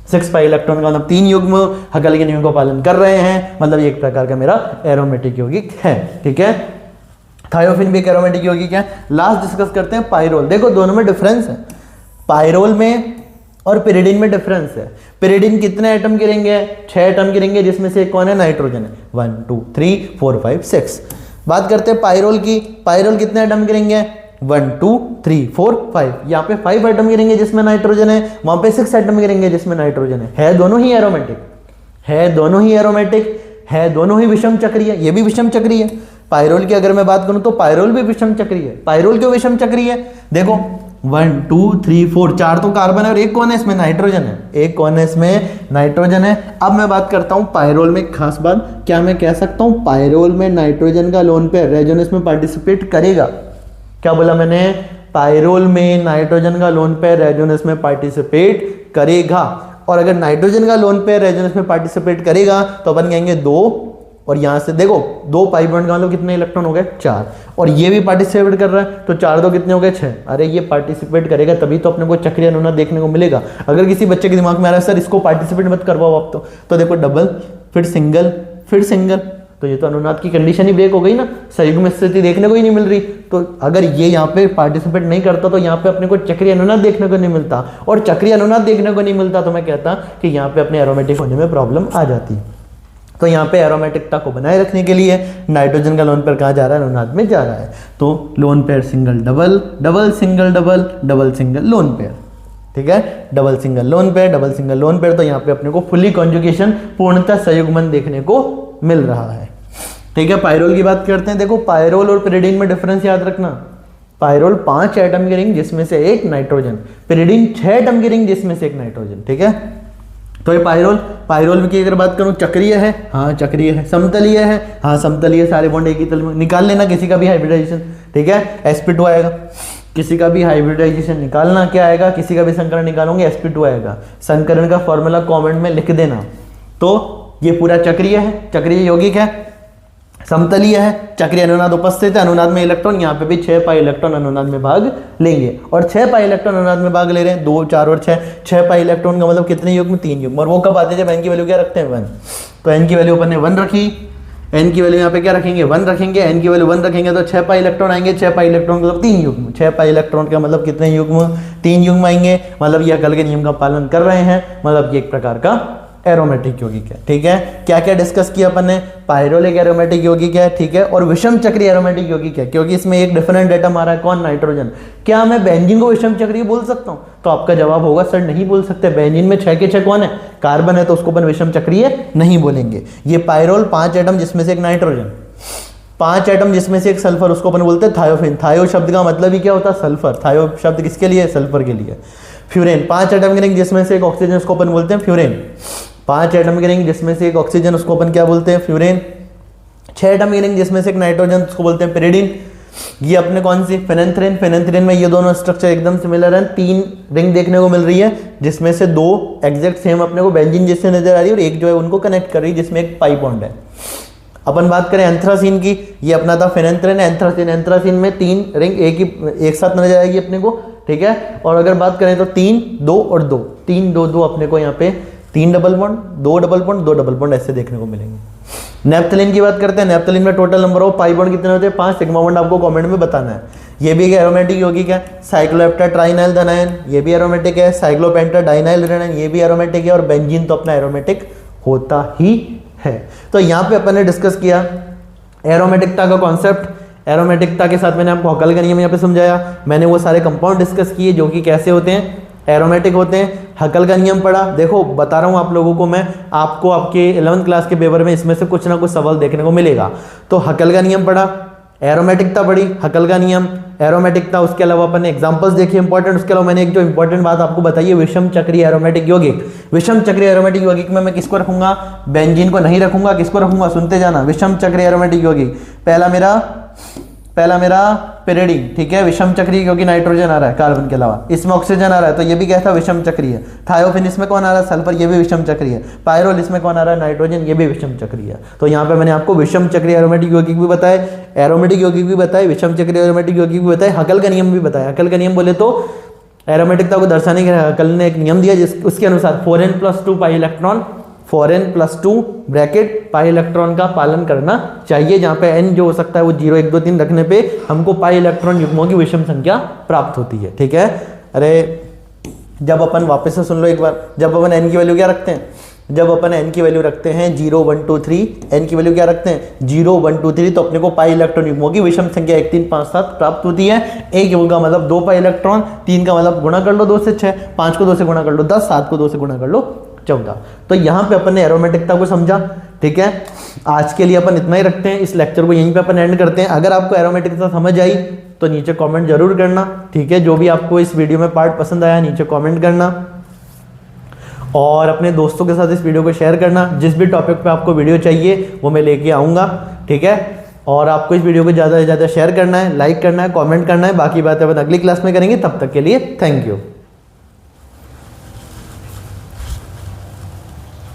6 पाई इलेक्ट्रॉन का मतलब 3 युग्म हकल के नियम का पालन कर रहे हैं, मतलब एक प्रकार का मेरा एरोमेटिक यौगिक है, ठीक है। थायोफिन भी एक एरोमेटिक यौगिक है। लास्ट डिस्कस करते हैं पायरोल। देखो दोनों में डिफरेंस है, पायरोल में और पिरिडीन में डिफरेंस है। पिरिडीन कितने एटम के रिंग है, 6 एटम की रिंग है, जिसमें से एक कौन है, नाइट्रोजन है। 1 2 3 4 5 6। बात करते हैं पायरोल की। पायरोल कितने एटम की रिंग है, 1 2 3 4 5। यहाँ पे 5 एटम की रिंग है जिसमें नाइट्रोजन है, वहां पे 6 एटम की रिंग है जिसमें नाइट्रोजन है दोनों ही एरोमेटिक, है दोनों ही एरोमेटिक, है दोनों ही विषम चक्रीय। ये भी विषम चक्रीय है। पायरोल की अगर मैं बात करूं तो पायरोल भी विषम चक्रीय है। पायरोल क्यों विषम चक्रीय है, देखो 1 2 3 4, 4 तो कार्बन है और एक कौन है इसमें, नाइट्रोजन है। एक कौन है इसमें, नाइट्रोजन है। अब मैं बात करता हूं पायरोल में, खास बात, क्या मैं कह सकता हूं पायरोल में नाइट्रोजन का लोन पेयर रेजोनेंस में पार्टिसिपेट करेगा। क्या बोला मैंने, पायरोल में नाइट्रोजन का लोन पेयर रेजोनेंस में पार्टिसिपेट करेगा। और अगर नाइट्रोजन का लोन पेयर रेजोनेंस में पार्टिसिपेट करेगा तो अपन कहेंगे 2, और यहां से देखो 2 पाई बॉन्ड का मतलब कितने इलेक्ट्रॉन हो गए, 4, और ये भी पार्टिसिपेट कर रहा है, तो 4 2 कितने हो गए, 6। अरे ये पार्टिसिपेट करेगा तभी तो अपने को चक्रीय अनुनाद देखने को मिलेगा। अगर किसी बच्चे के दिमाग में आ रहा है सर इसको पार्टिसिपेट मत करवाओ आप, तो देखो डबल, फिर सिंगल, फिर सिंगल, तो ये तो अनुनाद की कंडीशन ही ब्रेक हो गई ना, संयुग्म स्थिति देखने को ही नहीं मिल रही। तो अगर ये यहाँ पे पार्टिसिपेट नहीं करता तो यहाँ पे अपने को चक्रीय अनुनाद देखने को नहीं मिलता, और चक्रीय अनुनाद देखने को नहीं मिलता तो मैं कहता कि यहाँ पे अपने एरोमेटिक होने में प्रॉब्लम आ जाती। तो यहाँ पे एरोमेटिकता को बनाए रखने के लिए नाइट्रोजन का लोन पेयर कहाँ जा रहा है, अनुनाद में जा रहा है। तो lone pair single double, double single double, double single lone pair, ठीक है, double single lone pair, double single lone pair. तो यहाँ पे अपने को फुली कॉन्जुगेशन, पूर्णतः संयुग्मन देखने को मिल रहा है, ठीक है। पायरोल की बात करते हैं। देखो पायरोल और पिरिडीन में डिफरेंस याद रखना। पायरोल 5 एटम की रिंग जिसमें से एक नाइट्रोजन, पिरिडीन 6 एटम की रिंग जिसमें से एक नाइट्रोजन, ठीक है। तो ये पायरोल की अगर बात करूं चक्रीय है, हाँ चक्रीय है, समतलीय है, हाँ समतलीय, सारे बॉन्ड एक ही तल में। निकाल लेना किसी का भी हाइब्रिडाइजेशन, ठीक है, sp2 आएगा। किसी का भी हाइब्रिडाइजेशन निकालना, क्या आएगा, किसी का भी संकरण निकालोगे sp2 आएगा। संकरण का फॉर्मूला कमेंट में लिख देना। तो ये पूरा चक्रीय है, चक्रीय यौगिक है, समतलीय है, चक्रीय अनुनाद उपस्थित है, अनुनाद में इलेक्ट्रॉन, यहाँ पे भी 6 पाई इलेक्ट्रॉन अनुनाद में भाग लेंगे। और 6 पाई इलेक्ट्रॉन अनुनाद में भाग ले रहे हैं, 2 4 और 6 पाई इलेक्ट्रॉन का मतलब कितने युग्म, 3 युग्म। और वो कब आते हैं, जब n की वैल्यू क्या रखते हैं, 1। तो n की वैल्यू अपन ने 1 रखी, n की वैल्यू यहाँ पे क्या रखेंगे, 1 रखेंगे, n की वैल्यू 1 रखेंगे तो 6 पाई इलेक्ट्रॉन आएंगे। 6 पाई इलेक्ट्रॉन मतलब 3 युग्म, 6 पाई इलेक्ट्रॉन का मतलब कितने युग्म, 3 युग्म आएंगे। मतलब ये हकल के नियम का पालन कर रहे हैं, मतलब ये एक प्रकार का एरोमेटिक यौगिक है, ठीक है। क्या क्या डिस्कस किया अपन ने, पायरोल एक एरोमेटिक यौगिक है, ठीक है, और विषम चक्रीय एरोमेटिक यौगिक है, क्योंकि इसमें एक डिफरेंट एटम आ रहा है, कौन, नाइट्रोजन। क्या मैं बेंजीन को विषम चक्रीय बोल सकता हूं, तो आपका जवाब होगा सर नहीं बोल सकते। बेंजीन में 6 के 6 कौन है, कार्बन है, तो उसको अपन विषम चक्रीय नहीं बोलेंगे। ये पायरोल 5 एटम जिसमें से एक नाइट्रोजन, 5 एटम जिसमें से एक सल्फर, उसको अपन बोलते हैं थायोफिन। थायो शब्द का मतलब ही क्या होता है, सल्फर। थायो शब्द किसके लिए, सल्फर के लिए। फ्यूरेन 5 एटम की रिंग जिसमें से एक ऑक्सीजन, उसको अपन बोलते हैं फ्यूरेन। 5 एटम की रिंग जिसमें से एक ऑक्सीजन, उसको अपन क्या बोलते हैं, फ्यूरेन। 6 एटम की रिंग जिसमें से एक नाइट्रोजन, उसको बोलते हैं पिरिडीन। ये अपने कौन सी, फेनेंथ्रीन। फेनेंथ्रीन में ये दोनों स्ट्रक्चर एकदम सिमिलर हैं। 3 रिंग देखने को मिल रही है, जिसमें से 2 एग्जैक्ट सेम अपने को बेंजीन जैसे नजर आ रही है, और एक जो है उनको कनेक्ट कर रही है, जिसमें एक पाई बॉन्ड है। अपन बात करें एंथ्रासीन की, ये अपना था फेनेंथ्रीन, एंथ्रासीन। एंथ्रासीन में 3 रिंग एक साथ नजर आएगी अपने को, ठीक है। और अगर बात करें तो 3 2 और 2, 3 2 2 अपने को यहाँ पे 3 double bond, 2 double bond, 2 double bond ऐसे देखने को मिलेंगे। नैप्थलीन की बात करते हैं। नैप्थलीन में total number of pi bond कितने होते हैं, 5। सिग्मा बॉन्ड आपको कमेंट में बताना है। ये भी एक एरोमेटिक यौगिक है। साइक्लोहेप्टा ट्राइनाइल धनायन, ये भी एरोमेटिक है। साइक्लोपेंटा डाइनाइल एरोमेटिक, ये भी एरोमेटिक है। और बेंजीन तो अपना एरोमेटिक होता ही है। तो यहाँ पे अपन ने डिस्कस किया एरोमेटिकता का कॉन्सेप्ट। एरोमेटिकता के साथ मैंने आपको हकल का नियम यहाँ पे समझाया। मैंने वो सारे कंपाउंड डिस्कस किए जो कि कैसे होते हैं, एरोमेटिक होते हैं। हकल का नियम पढ़ा। देखो बता रहा हूँ आप लोगों को मैं, आपको आपके 11th क्लास के पेपर में इसमें से कुछ ना कुछ सवाल देखने को मिलेगा। तो हकल का नियम पढ़ा, एरोमेटिकता पढ़ी, हकल का नियम, एरोमेटिकता, उसके अलावा अपन ने एग्जांपल्स देखे इंपॉर्टेंट। उसके अलावा मैंने एक जो इंपॉर्टेंट बात आपको बताई है, विषम चक्रीय एरोमेटिक यौगिक। विषम चक्रीय एरोमेटिक यौगिक में मैं किसको रखूंगा, बेंजीन को नहीं रखूंगा। किसको रखूंगा, सुनते जाना, विषम चक्रीय एरोमेटिक यौगिक। पहला मेरा पिरिडीन, ठीक है, विषम चक्रीय क्योंकि नाइट्रोजन आ रहा है कार्बन के अलावा, इसमें ऑक्सीजन आ रहा है तो ये भी क्या था, विषम चक्रीय। थायोफिन इसमें कौन आ रहा है, सल्फर, ये भी विषम चक्रीय। पायरोल इसमें कौन आ रहा है, नाइट्रोजन, ये भी विषम चक्रीय। तो यहाँ पे मैंने आपको विषम चक्रीय एरोमेटिक यौगिक भी बताए, एरोमेटिक यौगिक भी बताए, विषम चक्रीय एरोमेटिक यौगिक भी बताए, हकल का नियम भी बताया। हकल का नियम बोले तो एरोमेटिकता को दर्शाने के हकल ने एक नियम दिया उसके अनुसार 4n+2 pi electron, 4n+2 bracket pi electron का पालन करना चाहिए, जहां पे n जो हो सकता है वो 0 1 2 3 रखने पे हमको पाई इलेक्ट्रॉन युग्मों की विषम संख्या प्राप्त होती है। ठीक है, अरे जब अपन वापस से सुन लो एक बार, जब अपन n की वैल्यू क्या रखते हैं, जब अपन n की वैल्यू रखते हैं 0 1 2 3, n की वैल्यू क्या रखते हैं 0 1 2 3, तो अपने को पाई इलेक्ट्रॉन युग्मों की विषम संख्या 1 3 5 7 प्राप्त होती है। एक युग्म का मतलब 2 पाई इलेक्ट्रॉन, 3 का मतलब गुणा कर लो 2 से 6, 5 को 2 से गुणा कर लो 10, 7 को 2 से गुणा कर लो 14। तो यहाँ पे अपन ने एरोमेटिकता को समझा। ठीक है, आज के लिए अपन इतना ही रखते हैं, इस लेक्चर को यहीं पे अपन एंड करते हैं। अगर आपको एरोमेटिकता समझ आई तो नीचे कमेंट जरूर करना। ठीक है, जो भी आपको इस वीडियो में पार्ट पसंद आया नीचे कमेंट करना और अपने दोस्तों के साथ इस वीडियो को शेयर करना। जिस भी टॉपिक पे आपको वीडियो चाहिए वो मैं लेके आऊँगा। ठीक है, और आपको इस वीडियो को ज़्यादा से ज़्यादा शेयर करना है, लाइक करना है, कमेंट करना है। बाकी बातें अपन अगली क्लास में करेंगे, तब तक के लिए थैंक यू।